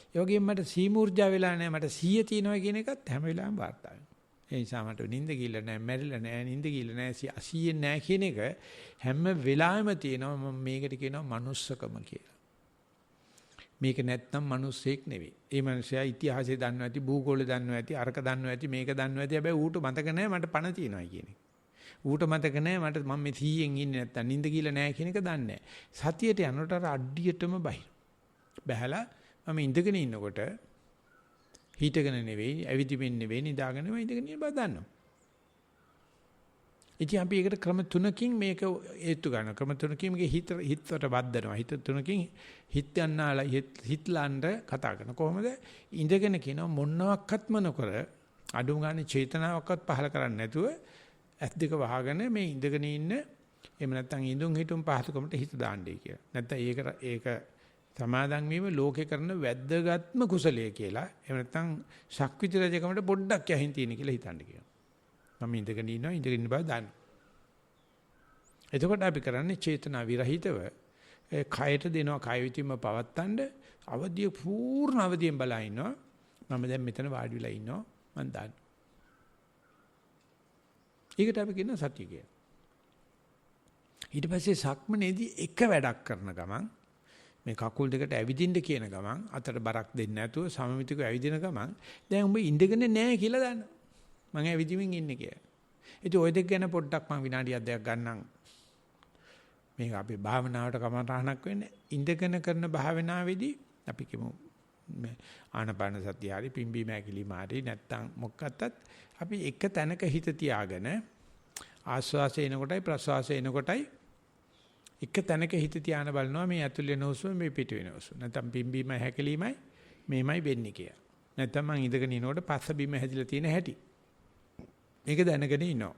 ඒ වගේම මට සීමුර්ජා වෙලා නැහැ මට 100 තියෙනවා කියන එකත් හැම වෙලාවෙම වාර්තා වෙනවා. ඒ නිසා මට නිින්ද ගිල්ල නැහැ මැරිලා නැහැ නිින්ද ගිල්ල නැහැ 80 නැහැ කියන එක හැම වෙලාවෙම තියෙනවා මම මේකට කියනවා manussකම කියලා. මේක නැත්තම් මිනිස්සෙක් නෙවෙයි. ඒ මනුස්සයා ඉතිහාසය දන්නවා ඇති භූගෝලය දන්නවා ඇති අරක දන්නවා ඇති මේක දන්නවා ඇති හැබැයි ඌට මතක නැහැ මට පණ තියෙනවා කියන එක. ඌට මතක නැහැ මට මම මේ 100න් ඉන්නේ නැත්තම් නිින්ද ගිල්ල නැහැ කියන එක දන්නේ නැහැ. සතියට යනකොට අර අඩියටම බහි. බහැලා මම ඉඳගෙන ඉන්නකොට හිටගෙන නෙවෙයි, ඇවිදින්න නෙවෙයි, නිදාගෙන නෙවෙයි ඉඳගෙන ඉන්න බව දන්නවා. ඉතින් අපි ඒකට ක්‍රම තුනකින් මේක හේතු ගන්නවා. ක්‍රම තුනකින් මේක හිතට වද්දනවා. හිත තුනකින් හිතන්නාලා හිතලන්න කතා කරනවා. කොහොමද? ඉඳගෙන කියන මොනවාක්වත්ම නොකර අඩුම ගන්න චේතනාවක්වත් පහල කරන්නේ නැතුව ඇස් දෙක වහගෙන මේ ඉඳගෙන ඉන්න එහෙම නැත්නම් ඉඳුන් හිටුන් පහසුකමට හිත දාන්නයි කියලා. නැත්නම් ඒක සමාදන් වීම ලෝකේ කරන වැද්දගත්ම කුසලයේ කියලා. එහෙම නැත්නම් ශක්විති රජකමට පොඩ්ඩක් යහින් තියෙන කියලා හිතන්න කියනවා. මම ඉඳගෙන ඉන්නවා ඉඳගෙන ඉන්න බව දන්න. එතකොට අපි කරන්නේ චේතනා විරහිතව කයට දෙනවා කය විතින්ම පවත්තන්න අවදිය පූර්ණ අවදියෙන් බලා ඉන්නවා. මම දැන් මෙතන වාඩි වෙලා ඉන්නවා මම දන්නවා. ඒකට අපි කියන සතිය කියලා. ඊට පස්සේ සක්මනේදී එක වැඩක් කරන ගමන් මේ කකුල් දෙකට ඇවිදින්න කියන ගමන් අතට බරක් දෙන්නේ නැතුව සමමිතිකව ඇවිදින ගමන් දැන් උඹ ඉඳගෙන නැහැ කියලා දන්නවා. මම ඇවිදිමින් ඉන්නේ කියලා. ඉතින් ওই දෙක ගැන පොඩ්ඩක් මම විනාඩියක් දෙකක් ගන්නම්. මේක අපේ භාවනාවට කමටහනක් වෙන්නේ. ඉඳගෙන කරන භාවනාවේදී අපි කියමු ආනපාන සතිය හරි පිම්බි මෑකිලිම හරි නැත්තම් මොකක්දත් අපි එක තැනක හිත තියාගෙන ආස්වාසය එනකොටයි ප්‍රස්වාසය එනකොටයි එක තැනක හිත තියාන බලනවා මේ ඇතුළේ වෙන හුස්ම මේ පිට වෙන හුස්ම. නැත්තම් පිම්බීම හැකලීමයි මේමයි වෙන්නේ කියලා. නැත්තම් මං ඉඳගෙන ඉනකොට පස්ස බිම හැදිලා තියෙන හැටි. මේක දැනගෙන ඉන්නවා.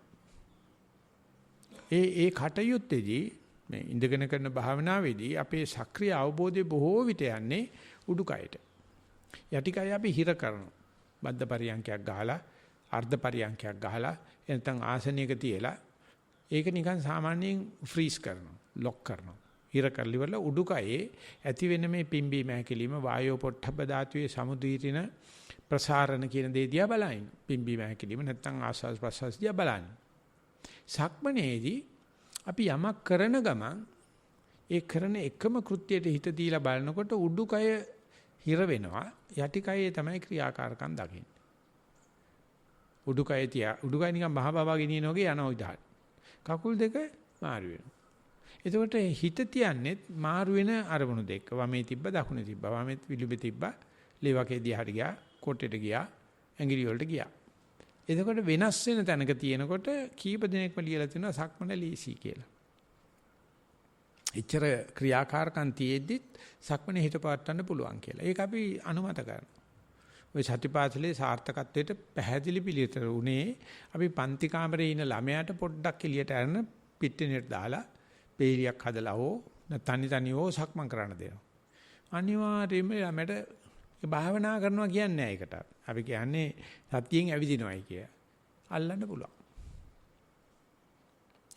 ඒ කටයුත්තේදී මේ ඉඳගෙන කරන භාවනාවේදී අපේ සක්‍රීය අවබෝධය බොහෝ විට යන්නේ උඩුකයට. යටිකය අපි හිර කරනවා. බද්ධ පරියන්කයක් ගහලා, අර්ධ පරියන්කයක් ගහලා, එතන ආසනයක තියලා ඒක නිකන් සාමාන්‍යයෙන් ෆ්‍රීස් කරනවා, ලොක් කරනවා. හිර කරලිවල උඩුකයේ ඇති වෙන මේ පිම්බීම හැකිලිම වායෝ පොට්ටබ්බ ධාතුවේ සමුදීරින ප්‍රසාරණ කියන දේ දිහා බලන්න. පිම්බීම හැකිලිම නැත්නම් ආස්වාස් ප්‍රසවාස දිහා බලන්න. සක්මනේදී අපි යමක් කරන ගමන් ඒ කරන එකම කෘත්‍යයට හිත දීලා බලනකොට උඩුකය හිර වෙනවා. යටිකයේ තමයි ක්‍රියාකාරකම් දකින්නේ. උඩුකය නිකන් මහ බබා ගෙනියන වගේ යනවා විදිහට. කකුල් දෙක මාරු වෙනවා. එතකොට හිත තියන්නේ මාරු වෙන අරමුණු දෙක. වමේ තිබ්බ දකුණේ තිබ්බ. වමේ විලුඹේ තිබ්බ. ලේවකේ දිහාට ගියා. කොටෙට ගියා. ඇඟිලි වලට ගියා. එතකොට වෙනස් වෙන තැනක තියෙනකොට කීප දිනක්ම ලියලා තිනවා සක්මන ලීසි කියලා. එච්චර ක්‍රියාකාරකම් තියෙද්දිත් සක්මනේ හිත පාත්තන්න පුළුවන් කියලා. ඒක අපි අනුමත කරනවා. ওই සතිපාසලේ සාර්ථකත්වයට පැහැදිලි පිළිතුර උනේ අපි පන්ති කාමරේ ඉන්න ළමයාට පොඩ්ඩක් එළියට අරන පිටිනෙට දාලා පේලියක් හදලා හෝ තනි හෝ සක්මන් කරන්න දෙනවා. අනිවාර්යයෙන්ම ළමයට භාවනා කරනවා කියන්නේ නැහැ ඒකට. අපි කියන්නේ සතියෙන් ඇවිදිනවයි කිය. අල්ලන්න පුළුවන්.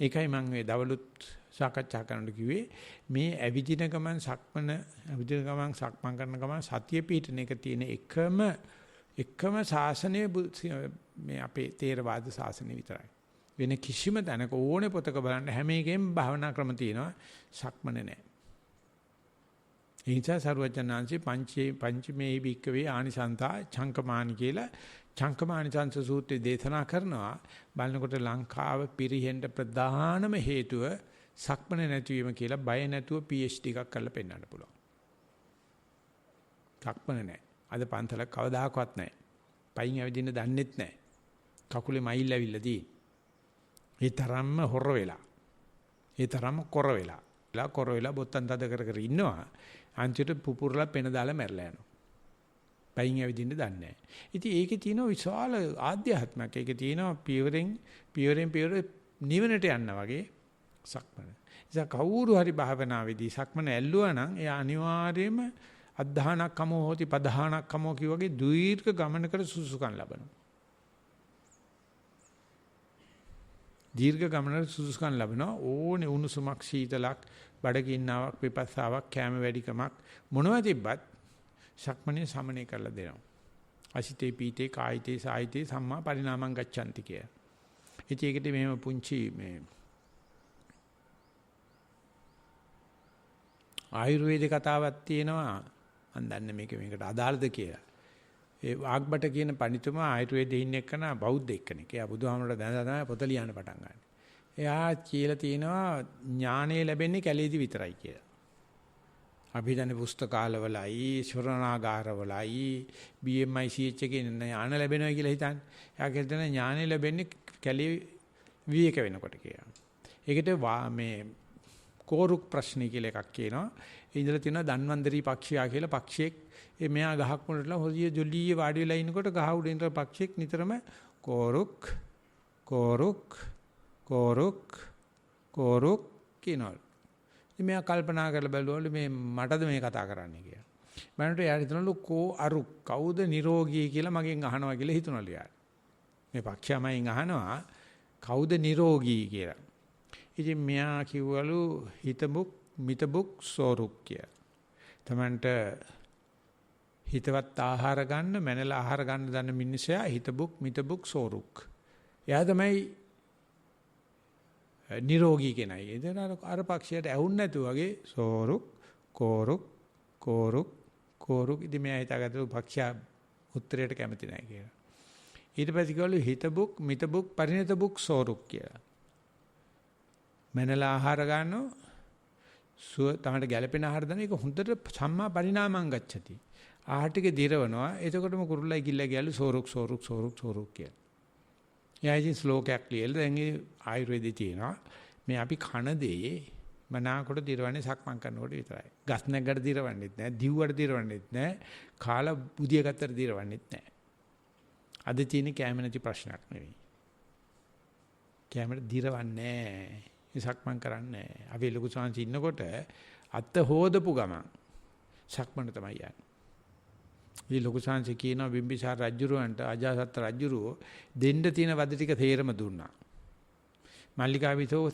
ඒකයි මම මේ දවලුත් සාකච්ඡා කරන්න කිව්වේ මේ ඇවිදින ගමන් සක්මන කරන ගමන් සතිය පිටන එක තියෙන එකම ශාසනය මේ අපේ තේරවාද ශාසනය විතරයි. වෙන කිසිම තැනක ඕනේ පොතක බලන්න හැම එකෙම භාවනා ක්‍රම තියෙනවා. සක්මන නැහැ. ඒ නිසා සරුවචනාංශේ පංචමේ භික්කවේ ආනිසන්තා චංකමානි කියලා චංකමානිසංශ සූත්‍රය දේශනා කරනවා. බලනකොට ලංකාව පිරිහෙන්න ප්‍රධානම හේතුව සක්මන නැතිවීම කියලා බය නැතුව PhD එකක් කරලා පෙන්නන්න පුළුවන්. සක්මන නැහැ. අද පන්සලක් කවදාකවත් නැහැ. පයින් ඇවිදින්න දන්නෙත් නැහැ. කකුලේ මයිල් ඇවිල්ලා තියෙන්නේ. ඒ තරම්ම හොර වෙලා. ඒ තරම්ම කොර වෙලා බොත්තම් තද කර ඉන්නවා. අන්තිමට පුපුරලා පෙන දාලා මැරලා යනවා. පයින් ඇවිදින්න දන්නේ නැහැ. ඉතින් ඒකේ තියෙන විශාල ආධ්‍යාත්මයක්. ඒකේ තියෙනවා පියවරෙන් පියවර නිවනට යන්න වගේ සක්මන. ඉතින් කවුරු හරි භාවනාවේදී සක්මන ඇල්ලුවා නම් එයා අනිවාර්යයෙන්ම අද්ධානක්කමෝ හෝති පධානක්කමෝ කිය වගේ දීර්ඝ ගමනකට සුසුකම් ලබනවා. දීර්ඝ ගමනකට සුසුකම් ලබනවා. ඕනේ උණුසුමක් සීතලක් බඩගින්නාවක් විපස්සාවක් කැම වැඩිකමක් මොනවා තිබ්බත් සක්මනේ සමනය කරලා දෙනවා. අසිතේ පීතේ කායිතේ සායිතේ සම්මා පරිණාමං ගච්ඡanti කිය. ඉතින් ඒකට මෙහෙම පුංචි මේ ආයුර්වේද කතාවක් තියෙනවා. මම දන්නේ මේකට අදාළද කියලා. ඒ වාග්බට කියන පඬිතුමා ආයුර්වේදයේ ඉන්න එක්කන බෞද්ධ එක්කෙනෙක්. එයා බුදුහාමරට දැනලා තමයි පොත ලියන්න පටන් ගන්නේ. එයා කියලා තියෙනවා ඥානය ලැබෙන්නේ කැලේදී විතරයි කියලා. අපි දන්නේ පුස්තකාලවලයි, ශ්‍රවණාගාරවලයි, BMI CH එකේ ඥාන ලැබෙනවා කියලා හිතන්නේ. එයා කියන ඥානය ලැබෙන්නේ කැලේ විවේක වෙනකොට කියලා. ඒකට මේ කෝරුක් ප්‍රශ්න කියලා එකක් කියනවා. ඒ ඉඳලා තියෙනවා ධන්වන්දරි පක්ෂියා කියලා පක්ෂියෙක්. මෙයා ගහක් මුලටලා හොදිය ජොලියේ වාඩි වෙලා ඉනකොට ගහ උඩ ඉඳලා පක්ෂියෙක් නිතරම කෝරුක් කෝරුක් කෝරුක් කෝරුක් කියනවා. ඉතින් මෙයා කල්පනා කරලා බැලුවලු මේ මටද මේ කතා කරන්නේ කියලා. මනට යාර හිතනලු කෝ අරුක් කවුද නිරෝගී කියලා මගෙන් අහනවා කියලා හිතනලු යාර. මේ පක්ෂයමයින් අහනවා කවුද නිරෝගී කියලා. ඉතින් මෙයා කිව්වලු හිතබුක් මිතබුක් සෝරුක් කියලා. තමන්ට හිතවත් ආහාර ගන්න මනලා ආහාර ගන්න දන්න මිනිසයා හිතබුක් මිතබුක් සෝරුක්. එයා තමයි නිරෝගී කෙනයි. එතන අර පක්ෂයට ඇහුන්නේ නැතු වගේ සෝරුක් කෝරුක් කෝරුක් කෝරුක් ඉතින් මෙයා හිතාගත්තලු පක්ෂයා උත්තරයට කැමති නැහැ කියලා. ඊට පස්සේ කිව්වලු හිතබුක් මිතබුක් පරිණතබුක් සෝරුක් කියලා. මනලා ආහාර ගන්නවා තමයි ගැළපෙන ආහාර දන එක හොඳට සම්මා පරිණාමං ගච්ඡති. ආහාර ටික දිරවනවා. එතකොටම කුරුල්ලයි කිල්ල ගියලු සෝරුක් සෝරුක් සෝරුක් සෝරුක් කියලා. එයා ඉතින් ශ්ලෝකයක් ලියලා දැන් ඒ ආයුර්වේදයේ තියෙනවා. මේ අපි කන දේ මනාකොට දිරවන්නේ සක්මන් කරනකොට විතරයි. ගස් නැග්ගට දිරවන්නෙත් නැහැ, දිව්වට දිරවන්නෙත් නැහැ, කාලා බුදිය ගත්තට දිරවන්නෙත් නැහැ. අද තියෙන කැම නැති ප්‍රශ්නයක් නෙවෙයි. කැමරේ දිරවන්නේ නැහැ. සක්මන් කරන්නේ අපි ලොකු සංසි ඉන්නකොට අත හොදපු ගමන් සක්මන් තමයි යන්නේ. මේ ලොකු සංසි කියනවා බිම්බිසාර රජුරවන්ට අජාසත් රජුරෝ දෙන්න තියෙන වද ටික තේරම දුන්නා. මල්ලිකාවිතෝ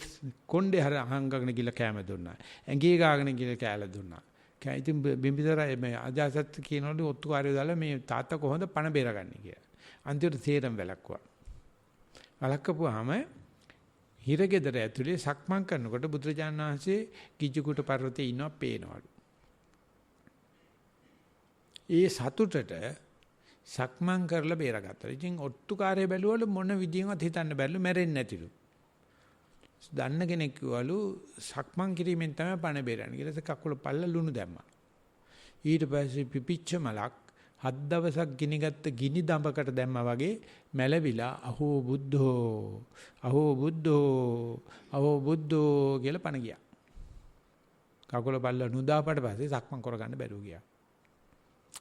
කොණ්ඩේ හර අහංගගෙන ගිල කැම දුන්නා. ඇඟේ ගාගෙන ගිල කැල දුන්නා. ඉතින් බිම්බිසාර මේ අජාසත් කියනවලු ඔත්තුකාරයෝ දාලා මේ තාත්තා කොහොමද පණ බේරගන්නේ කියලා. අන්තිමට තේරම වැලක්කුවා. වැලක්කපුවාම හිරගෙදර ඇතුලේ සක්මන් කරනකොට බුදුරජාණන් වහන්සේ ගිජ්ජුකුට පර්වතයේ ඉන්නවා පේනවලු. ඒ සතුටට සක්මන් කරලා බේරගත්තා. ඉතින් ඔට්ටුකාරය බැලුවලු මොන විදියෙන්වත් හිතන්න බැරිලු මැරෙන්නේ නැතිලු. දන්න කෙනෙක් කිව්වලු සක්මන් කිරීමෙන් තමයි පණ බේරන්නේ. ඊට පස්සේ කකුල පල්ල ලුණු දැම්මා. ඊට පස්සේ පිපිච්ච මලක් 7 දවසක් ගිනිගත්ත ගිනි දඹකට දැම්මා වගේ මැලවිලා අහෝ බුද්ධෝ අහෝ බුද්ධෝ අහෝ බුද්ධෝ කියලා පණ ගියා. කකුල බල්ල නුදාපට පස්සේ සක්මන් කරගන්න බැරුව ගියා.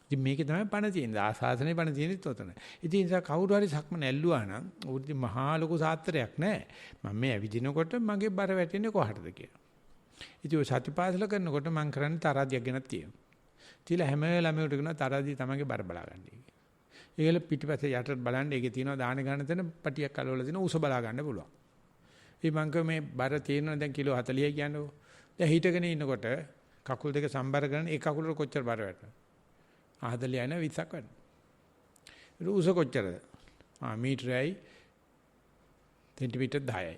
ඉතින් මේකේ තමයි පණ තියෙන්නේ. ආසාසනේ පණ තියෙනෙත් උතන. ඉතින් ඒ නිසා කවුරු හරි සක්මන් ඇල්ලුවා නම් උඩින් මහා ලොකු සාත්‍රයක් නැහැ. මම මේ ඇවිදිනකොට මගේ බර වැටෙන්නේ කොහටද කියලා. ඉතින් ඔය සතිපාසල කරනකොට මම කරන්නේ තරහදියක් ගෙනත් තියෙනවා. තියලා හැම ළමයට කියනවා තරහදී තමන්ගේ බර බලා ගන්න කියලා. ඒකල පිටිපස්සේ යටට බලන්න ඒකේ තියෙනවා දාන ගන්න තැන පටියක් අලවලා තියෙනවා උස බලා ගන්න පුළුවන්. ඉතින් මම මේ බර තියෙනවා දැන් කිලෝ 40යි කියන්නකො. දැන් හිටගෙන ඉන්නකොට කකුල් දෙක සම්බර කරන ඒ කකුලට කොච්චර බර වැටෙනවද? 40 යන 20ක් වෙනවා. ඒක උස කොච්චරද? මීටරයි සෙන්ටිමීටර් 10යි.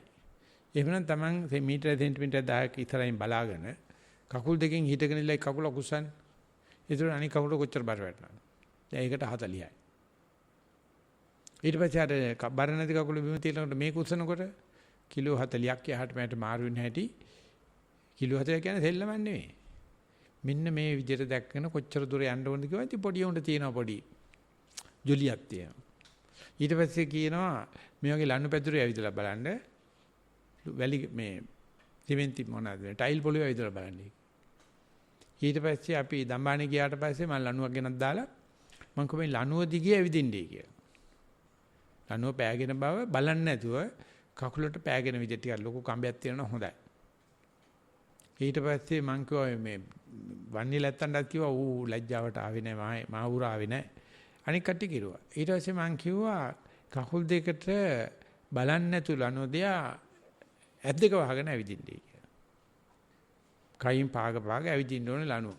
එහෙනම් තමන් මීටරයි සෙන්ටිමීටර් 10ක් ඉතරයින් බලාගෙන කකුල් දෙකෙන් හිටගෙන ඉල්ලයි කකුල කුසන් ඒතර අනික කකුල කොච්චර බර වැටෙනවද? දැන් ඒකට 40යි. ඊට පස්සේ අර බර නැති කකුල බිම තියනකොට මේක උස්සනකොට කිලෝ 40ක් යහට මට මාරු වෙන හැටි කිලෝ 40 කියන්නේ සෙල්ලමක් නෙවෙයි. මෙන්න මේ විදිහට දැක්කන කොච්චර දුර යන්න ඕනද කියලා ඉතින් පොඩි උන්ට තියෙනවා පොඩි ජොලියක් තියෙනවා. ඊට පස්සේ කියනවා මේ වගේ ලනු පැදුරේ ඇවිදලා බලන්න වැලි මේ සිමෙන්ති මොනවාද ටයිල් පොළවේ ඇවිදලා බලන්න. ඊට පස්සේ අපි දම්බානේ ගියාට පස්සේ මම ලනුවක් ගෙනත් දාලා මම කොහොමද ලනුව දිගේ ඇවිදින්නේ කියලා. ලනුව පෑගෙන බව බලන්නේ නැතුව කකුලට පෑගෙන විදිහට ටිකක් ලොකු කම්බයක් තියෙනවා හොඳයි. ඊට පස්සේ මං කිව්වා මේ වන්නේ නැත්තන්ටත් කිව්වා ඌ ලැජ්ජාවට ආවේ නැහැ මා උර ආවේ නැහැ. අනික කට්ටිය කිරුවා. ඊට පස්සේ මං කිව්වා කකුල් දෙකට බලන්නේ නැතු ලනෝදියා ඇස් දෙක වහගෙන ඇවිදින්නේ කියලා. කයින් පාග ඇවිදින්න ඕනේ ලනුව.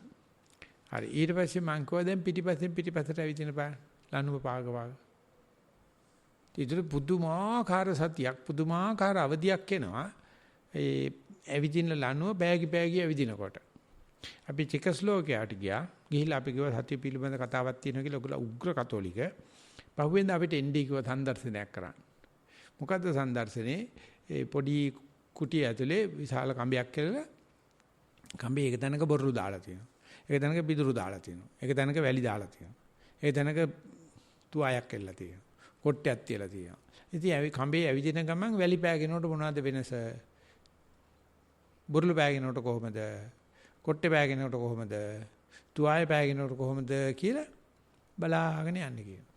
හරි ඊට පස්සේ මං කිව්වා දැන් පිටිපස්සට ඇවිදින බෑ ලනුව පාග. ඊට පුදුමාකාර සතියක් පුදුමාකාර අවදියක් එනවා. ඒ ඇවිදින ලනුව බෑගි ඇවිදිනකොට. අපි චෙකස්ලෝවාකියාට ගියා. ගිහිල්ලා අපි කිව්වා සතිය පිළිබඳ කතාවක් තියෙනවා කියලා. ඔයගොල්ලෝ උග්‍ර කතෝලික. පහුවෙන්ද අපිට එන්ඩී කිව්වා සංදර්ශනයක් කරන්න. මොකද්ද සංදර්ශනේ? ඒ පොඩි කුටිය ඇතුලේ විශාල කඹයක් කියලා කඹේ එක තැනක බොරළු දාලා තියෙනවා. එක තැනක පිදුරු දාලා තියෙනවා. එක තැනක වැලි දාලා තියෙනවා. එක තැනක තුවායක් එල්ලලා තියෙනවා. කොට්ටයක් තියලා තියෙනවා. ඉතින් කඹේ ඇවිදින ගමන් වැලි පෑගෙනකොට මොනවද වෙනස? බොරළු පෑගෙනකොට කොහොමද? කොට්ටේ පෑගෙනකොට කොහොමද? තුවාය පෑගෙනකොට කොහොමද කියලා බලාගෙන යන්නේ කියලා.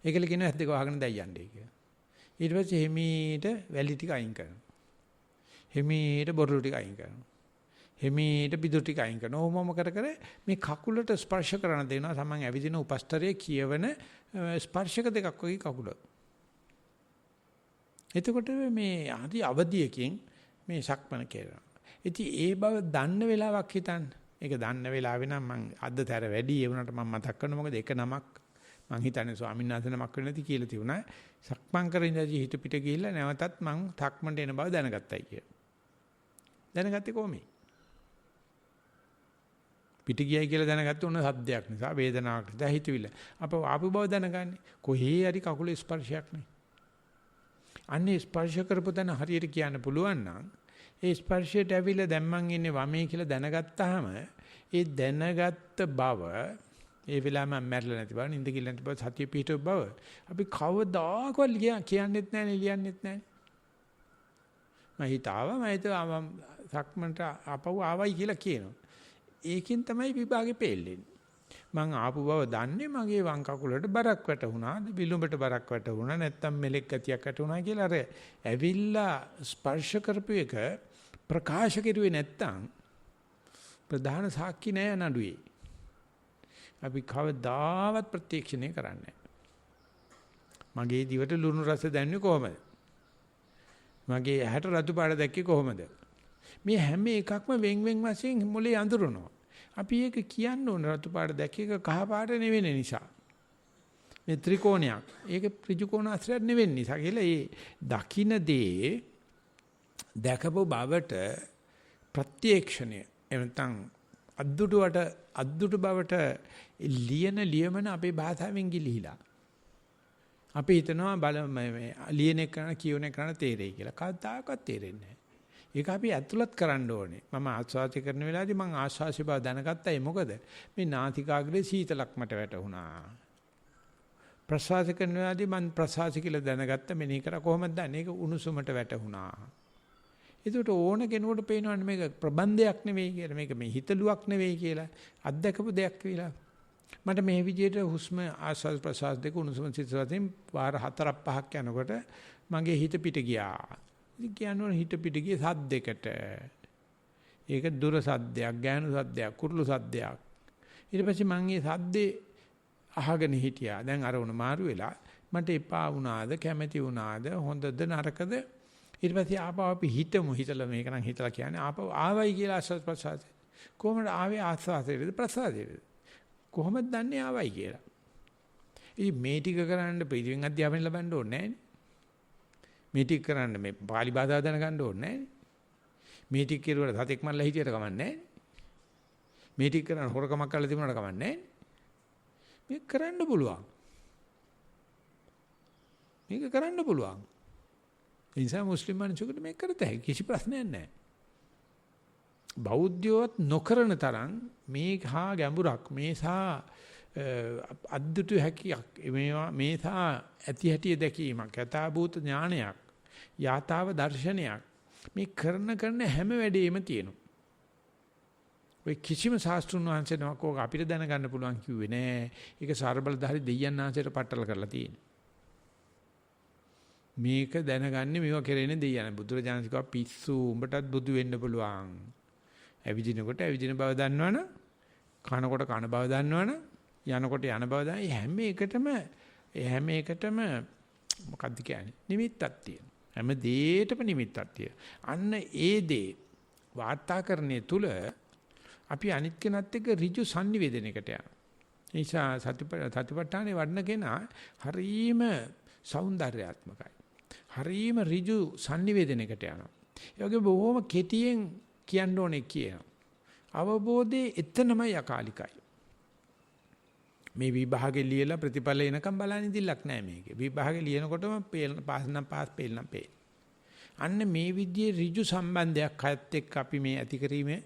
ඒකල කියන ඇස් දෙක වහගෙන දැන් යන්නේ කියලා. ඊට පස්සේ හිමීට වැලි ටික අයින් කරනවා. හිමීට බොරළු ටික අයින් කරනවා. හිමීට පිදුරු ටික අයින් කරනවා. ඕමම කර මේ කකුලට ස්පර්ශ කරන දෙනවා. සමන් ඇවිදින උපස්තරයේ කියවන ස්පර්ශක දෙකක් වගේ කකුල. එතකොට මේ ආදි අවදියකින් මේ සක්මන කරනවා. ඉතින් ඒ බව දන්න වෙලාවක් හිතන්න. ඒක දන්න වෙලාවේ නම් මම අද්දතර වැඩි ඒ වුණාට මම මතක් කරනවා මොකද එක නමක් මං හිතන්නේ ස්වාමීන් වහන්සේ නමක් වෙන්නේ නැති කියලා තියුණා. සක්මන් කරගෙන ඉඳි හිත පිට ගිහිල්ලා නැවතත් මං සක්මන්ට එන බව දැනගත්තයි කියලා. දැනගත්තේ කොහොමද? පිට ගියයි කියලා දැනගත්ත උන සද්දයක් නිසා වේදනාවක් නිසා හිතවිල්ල. අප ආපු බව දැනගන්නේ කොහේ හරි කකුලේ ස්පර්ශයක් නේ. අන්නේ ස්පර්ශ කරපු තැන හරියට කියන්න පුළුවන් නම් ඒ ස්පර්ශයට ඇවිල්ලා දැන් මං ඉන්නේ වමේ කියලා දැනගත්තාම ඒ දැනගත්ත බව ඒ වෙලාවෙම මැරෙලා නැති බව නින්ද කියලා නැති බව සතිය පිටව බව අපි කවදාකවත් කියන්නෙත් නැහැ ලියන්නෙත් නැහැ. මම හිතාවා මම සක්මන්ට ආපහු ආවයි කියලා කියනවා. ඒකෙන් තමයි විභාගේ පෙළෙන්නේ. මං ආපු බව දන්නේ මගේ වම් කකුලට බරක් වැටුණා, විලුඹට බරක් වැටුණා, නැත්තම් මෙලෙක් ගතියක් වැටුණා කියලා අර ඇවිල්ලා ස්පර්ශ කරපු එක ප්‍රකාශ කරුවේ නැත්තම් ප්‍රධාන සාක්ෂි නෑ නඩුවේ. අපි කවදාවත් ප්‍රත්‍යක්ෂණය කරන්නේ මගේ දිවට ලුණු රස දැනෙන්නේ කොහමද? මගේ ඇහැට රතු පාට දැක්කේ කොහමද? මේ හැම එකක්ම වෙන් වශයෙන් මොලේ අඳුරනවා. අපි ඒක කියන්න ඕන රතු පාට දැක්කේ කහ පාට නෙවෙන නිසා. මේ ත්‍රිකෝණයක්. ඒක ත්‍රිකෝණාශ්‍රයක් නෙවෙන නිසා කියලා ඒ දකින්න දේ දැකපු බවට ප්‍රත්‍යක්ෂණය එතන අද්දුට බවට ලියමන අපේ භාෂාවෙන් ගිලිහිලා. අපි හිතනවා මේ ලියන එක කරන කියවන එක කරන තේරෙයි කියලා. කවදාකවත් තේරෙන්නේ නැහැ. ඒක අපි ඇතුළත් කරන්න ඕනේ. මම ආස්වාද කරන වෙලාවේදී මම ආස්වාසිය බව දැනගත්තා. ඒ මොකද මේ නාසිකාග්‍රේ සීතලක් මට වැටුණා. ප්‍රසවාස කරන වෙලාවේදී මම ප්‍රසවාස කියලා දැනගත්තා. මෙනේ කර කොහොමද දන්නේ? ඒක උණුසුමට වැටුණා. ඒකට ඕන කෙනෙකුට පේනවනේ මේක ප්‍රබන්ධයක් නෙවෙයි කියලා. මේක මේ හිතලුවක් නෙවෙයි කියලා. අත්දකපු දෙයක් කියලා. මට මේ විදිහට හුස්ම ආස්වාද ප්‍රසවාස දෙක උණුසුම සිතසතින් වාර 4-5ක් යනකොට මගේ හිත පිට ගියා. ඉතින් කියනවා හිත පිට ගියේ සද්දයකට. ඒක දුර සද්දයක්, ගෑනු සද්දයක්, කුරුළු සද්දයක්. ඊට පස්සේ මම මේ සද්දේ අහගෙන හිටියා. දැන් අර උන මාරු වෙලා මට එපා වුණාද, කැමැති වුණාද, හොඳද නරකද? ඊට පස්සේ ආපහු අපි හිතමු. හිතලා මේක නම් හිතලා කියන්නේ ආපහු ආවයි කියලා ආස්වාද ප්‍රසවාස. කොහොමද ආවේ ආස්වාදයේද ප්‍රසවාදයේද? කොහොමද දන්නේ ආවයි කියලා? ඉතින් මේ ටික කරන්න පිළිවෙන් අධ්‍යාපනය ලබන්න ඕනේ නැහැ. මේ ටික කරන්න මේ පාලි භාෂාව දැනගන්න ඕනේ නැහැ. මේ ටික කෙරුවට සතෙක් මල්ලා හිටියට කමක් නැහැ. මේ ටික කරන්න හොරකමක් කරලා තිබුණාට කමන්නේ නැහැ. මේක කරන්න පුළුවන්. මේක කරන්න පුළුවන්. ඒ නිසා මුස්ලිම් මිනිසුන්ට මේක කරත හැකි කිසි ප්‍රශ්නයක් නැහැ. බෞද්ධයෝත් නොකරන තරම් මේහා ගැඹුරක් මේසා අද්දුතු හැකියක් මේසා ඇති හැටි දැකීමක් යථාභූත ඥානයක් යථාව දර්ශනයක් මේ කරන හැම වැඩේම තියෙනවා. ඔය කිසිම ශාස්ත්‍රුන් වහන්සේ නමක් ඕක අපිට දැනගන්න පුළුවන් කිව්වේ නෑ. ඒක සර්බලධාරි දෙයයන් ආශ්‍රයට පట్టල කරලා තියෙනවා. මේක දැනගන්නේ මේවා කෙරෙන්නේ දෙයයන්. බුදුරජාණන් කිව්වා පිස්සු උඹටත් බුදු වෙන්න පුළුවන්. ඇවිදිනකොට ඇවිදින බව දන්නවනම් කනකොට කන බව දන්නවනම් යනකොට යන බව දන්න හැම එකටම මොකද්ද කියන්නේ නිමිත්තක් තියෙනවා. හැම දෙයකටම නිමිත්තක් තියෙනවා. අන්න ඒ දේ වාර්තාකරණයේ තුල අපි අනිත් කෙනත් එක්ක ඍජු sannivedanaයකට යනවා. ඒ නිසා සතිපට්ඨානේ වඩන කෙනා හරීම సౌందర్యාත්මකයි. හරීම ඍජු sannivedanaයකට යනවා. ඒ වගේ බොහොම කෙටියෙන් කියන්න ඕනේ කියනවා. අවබෝධයේ එතනමයි අකාලිකයි. මේ විභාගේ ලියලා ප්‍රතිඵල එනකම් බලන්න ඉදිල්ලක් නැහැ මේකේ. විභාගේ ලියනකොටම පාස් නම් පාස් පේල් නම් පේල්. අන්න මේ විදිහේ ඍජු සම්බන්ධයක් හයත් එක්ක අපි මේ ඇති කිරීමේ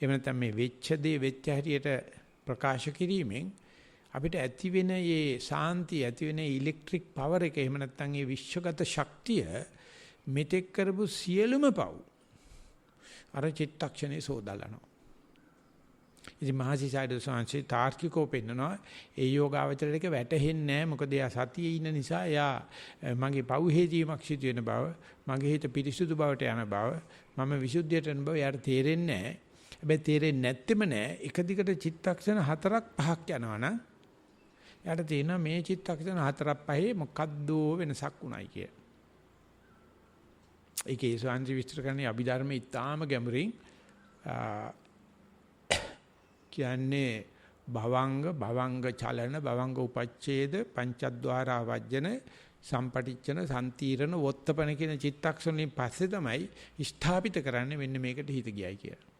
එහෙම නැත්නම් මේ වෙච්ච දේ වෙච්ච හැටියට ප්‍රකාශ කිරීමෙන් අපිට ඇති වෙන මේ සාන්තිය ඇති වෙන ඉලෙක්ට්‍රික් පවර් එක එහෙම නැත්නම් මේ විශ්වගත ශක්තිය මෙතෙක් කරපු සියලුම පව් අර චිත්තක්ෂණේ සෝදලනවා. ඉතින් මහසිසාරද සංසි තාර්කිකව පෙන්නනවා ඒ යෝගාවචරයට වැටහෙන්නේ නැහැ මොකද එයා සතියේ ඉන්න නිසා එයා මගේ පව් හේතීමක් සිදු වෙන බව මගේ හිත පිරිසුදු බවට යන බව මම විසුද්ධියට යන බව යාට තේරෙන්නේ නැහැ. හැබැයි තේරෙන්නේ නැත්තෙම නෑ එක දිගට චිත්තක්ෂණ 4ක් 5ක් යනවනම් යාට තේරෙනවා මේ චිත්තක්ෂණ 4ක් 5 මොකද්ද වෙනසක් උනායි කිය. ඒකේ සාන්ති විස්තර කරන්නේ අභිධර්මයේ ඊටාම ගැඹුරින් කියන්නේ භවංග චලන භවංග උපච්ඡේද පංචද්වාරා වජ්ජන සම්පටිච්ඡන සම්තිරණ වොත්තපන කියන චිත්තක්ෂණ වලින් පස්සේ තමයි ස්ථාපිත කරන්නේ මෙන්න මේකට හිත ගියයි කියලා.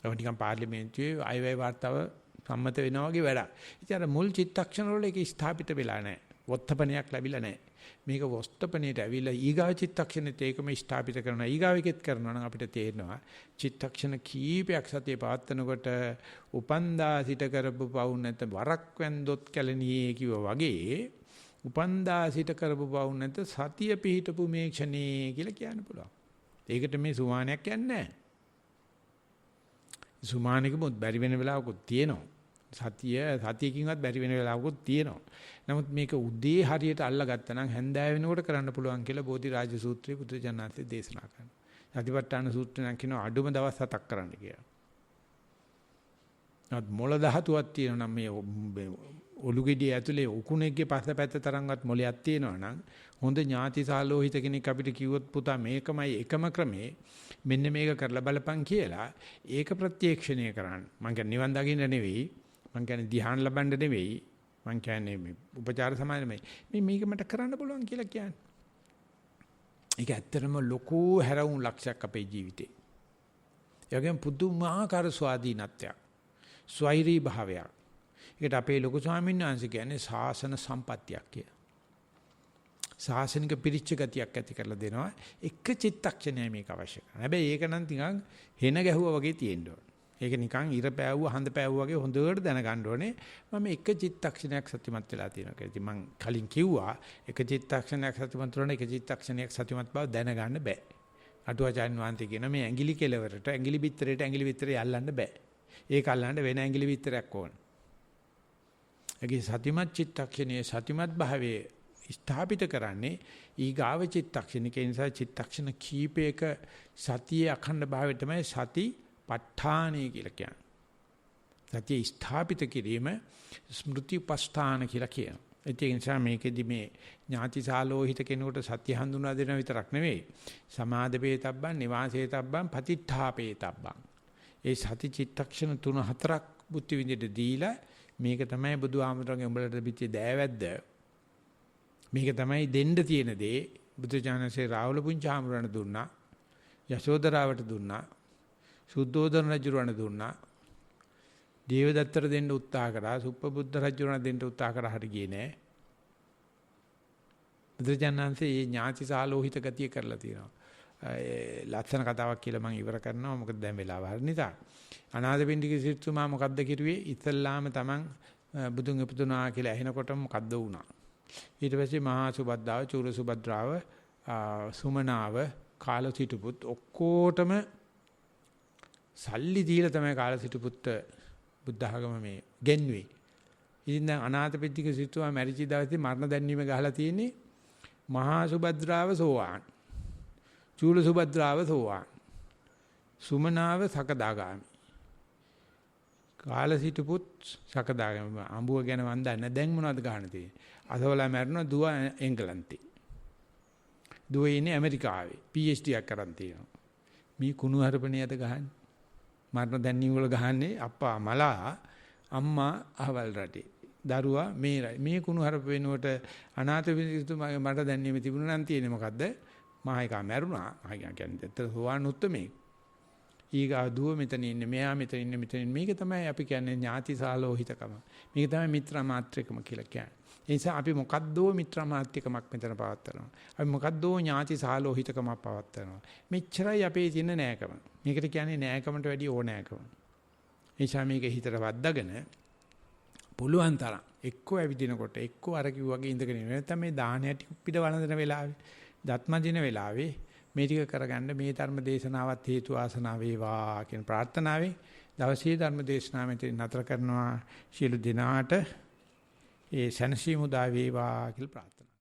ඒක නිකන් පාර්ලිමේන්තුවේ අයවැය වාර්තාව සම්මත වෙනවා වගේ වැඩක්. ඉතින් අර මුල් චිත්තක්ෂණ වල ඒක ස්ථාපිත වෙලා නැහැ. වොත්තපනයක් ලැබිලා නැහැ. මේක වොත්තපනේට ඇවිල්ලා ඊගාව චිත්තක්ෂණෙත් ඒකම ස්ථාපිත කරනවා. ඊගාවෙකෙත් කරනවා නම් අපිට තේරෙනවා චිත්තක්ෂණ කීපයක් සතිය පවත්නකොට උපන්දා සිට කරපු පවු නැත වරක් වැන්දොත් කැලණියේ කිව්වා වගේ උපන්දා සිට කරපු පවු නැත සතිය පිහිටපු මේ ක්ෂණේ කියලා කියන්න පුළුවන්. ඒකට මේ සුමානයක් යන්නේ නැහැ. සුමානිකමුත් බැරි වෙන වෙලාවකුත් තියෙනවා. සතියකින්වත් බැරි වෙන වෙලාවකුත් තියෙනවා. නමුත් මේක උදේ හරියට අල්ලගත්තා නම් හැන්දෑව වෙනකොට කරන්න පුළුවන් කියලා බෝධිරාජ සූත්‍රයේ බුදුජානනාථේ දේශනා කරනවා. සතිපට්ඨාන සූත්‍රය නම් කියනවා අඩුම දවස් 7ක් කරන්න කියලා. නමුත් මොළ ධාතුවක් තියෙනවා නම් මේ ඔලුගෙඩිය ඇතුලේ උකුණෙක්ගේ පස්සපැත්ත තරම්වත් මොලයක් තියෙනවා නම් හොඳ ඥාතිසාලෝහිත කෙනෙක් අපිට කිව්වොත් පුතා මේකමයි එකම ක්‍රමේ මෙන්න මේක කරලා බලපන් කියලා ඒක ප්‍රත්‍යක්ෂණය කරන්න. මං කියන්නේ නිවන් දකින්න නෙවෙයි මං කියන්නේ ධ්‍යාන ලබන්න නෙවෙයි මං කියන්නේ මේ උපචාර සමාධියමයි මේක මට කරන්න පුළුවන් කියලා කියන්නේ. ඒක ඇත්තටම ලොකු හැරවුම් ලක්ෂයක් අපේ ජීවිතේ. ඒ වගේම පුදුමාකාර ස්වාධීනත්වයක් ස්වෛරී භාවයක්. ඒකට අපේ ලොකු ස්වාමීන් වහන්සේ කියන්නේ ශාසන සම්පත්තියක් කියලා. ශාසනික පිරිච්ච ගතියක් ඇති කරලා දෙනවා. එක චිත්තක්ෂණයයි මේක අවශ්‍ය කරන්නේ. හැබැයි ඒක නම් ටිකක් හෙන ගැහුවා වගේ තියෙන්න ඕන. ඒක නිකන් ඉර පෑවුවා හඳ පෑවුවා වගේ හොඳට දැනගන්න ඕනේ. මම එක චිත්තක්ෂණයක් සතිමත් වෙලා තියෙනවා කියලා. ඉතින් මං කලින් කිව්වා එක චිත්තක්ෂණයක් සතිමත් වුණා එක චිත්තක්ෂණයක් සතිමත් බව දැනගන්න බෑ. අටුවාචාන් වහන්සේ කියන මේ ඇඟිලි කෙලවරට ඇඟිලි බිත්තරේට ඇඟිලි බිත්තරේ යල්ලන්න බෑ. ඒක අල්ලන්න වෙන ඇඟිලි බිත්තරයක් ඕන. ඒකේ සතිමත් චිත්තක්ෂණයේ සතිමත් භාවයේ ස්ථාපිත කරන්නේ ඊගාව චිත්තක්ෂණික නිසා චිත්තක්ෂණ කීපයක සතියේ අඛණ්ඩ භාවය තමයි සති ප ဋ ාණය කියලා කියන්නේ. සතිය ස්ථාපිත කිරීම ස්මෘති උපස්ථාන කියලා කියනවා. ඒ නිසා මේකෙදි මේ ඥාතිසාලෝහිත කෙනෙකුට සතිය හඳුනා දෙන විතරක් නෙවෙයි සමාදපේතබ්බන් නිවාසේතබ්බන් පතිඨාපේතබ්බන්. ඒ සති චිත්තක්ෂණ 3-4ක් බුද්ධ විඳිට දීලා මේක තමයි බුදුහාමුදුරන්ගේ උඹලට පිටි දෑවැද්ද මේක තමයි දෙන්න තියෙන දේ බුදුචානන්සේ රාහුල පුංචි හාමුදුරන්ට දුන්නා යශෝදරාවට දුන්නා සුද්ධෝදන රජුරණ දුන්නා. දේවදත්තට දෙන්න උත්සාහ කරා. සුප්පබුද්ධ රජුරණ දෙන්න උත්සාහ කරා හරි ගියේ නෑ. බුදුජානන්සේ මේ ඥාති සාලෝහිත ගතිය කරලා තියෙනවා. ලස්සන කතාවක් කියලා මම ඉවර කරනවා. මොකද දැන් වෙලාව හරි නිසා. අනාථපිණ්ඩික සිටුමා මොකද්ද කිරුවේ? ඉස්ලාම තමන් බුදුන් ඉපදුනා කියලා ඇහෙනකොටම මොකද්ද වුණා? ඊට පස්සේ මහා සුබද්දාව, චූල සුබද්‍රාව, සුමනාව, කාලසිටුපුත් ඔක්කොටම සල්ලි දීලා තමයි කාලසිටුපුත් බුද්ධ ආගම මේ ගෙන්වේ. ඉතින් දැන් අනාථපිණ්ඩික සිටුමා මැරිච්ච දවසේ මරණ දැන්වීම ගහලා තියෙන්නේ මහා සුබද්‍රාව සෝවාන්, චූල සුබද්‍රාව සෝවාන්, සුමනාව සකදාගාමි, කාලසිටුපුත් සකදාගාමි. අඹුව ගැන මන් දන්නේ දැන් මොනවද ගහන්න තියෙන්නේ? අසවලා මැරුණා දුව එංගලන්තේ. දුව ඉන්නේ ඇමරිකාවේ PhD එකක් කරන් තියෙනවා. මේ කුණු හරපණියද ගහන්නේ? මරණ දැන්වීම වල ගහන්නේ අප්පා මලා අම්මා අහවල් රටේ. දරුවා මේ කුණු හරප වෙනුවට අනාථ පිළිතුමගේ මට දැන්වීම තිබුණා නම් තියෙන්නේ මොකද්ද? මහයිකා මැරුණා. මහයිකා කියන්නේ ඇත්තට සෝවාන් උත්තමේ. ඊගා දුව මෙතන ඉන්නේ, මෙයා මෙතන ඉන්නේ, මෙතන මේක තමයි අපි කියන්නේ ඥාති සාලෝහිතකම. මේක තමයි මිත්‍රා මාත්‍රිකම කියලා කියන්නේ. ඒ නිසා අපි මොකද්දෝ මිත්‍රා මාත්‍රිකමක් මෙතන පවත්වනවා. අපි මොකද්දෝ ඥාති සාලෝහිතකමක් පවත්වනවා. මෙච්චරයි අපේ තියෙන නෑකම. මේකට කියන්නේ නෑකමට වැඩිය ඕනෑකම. ඒ නිසා මේක හිතට වද්දාගෙන පුළුවන් තරම් එක්කෝ ඇවිදිනකොට එක්කෝ අර කිව්වාගේ ඉඳගෙන ඉන්න. නැත්නම් මේ දාහනයට පිට වළඳන වෙලාවේ, දත්මදින වෙලාවේ මේ ටික කරගන්න මේ ධර්ම දේශනාවත් හේතු ආසනාව වේවා කියන ප්‍රාර්ථනාවෙන් දවසේ ධර්ම දේශනාව මෙතන නතර කරනවා. සියලු දිනාට ඒ සනසීමු දා වේවා කියලා ප්‍රාර්ථනා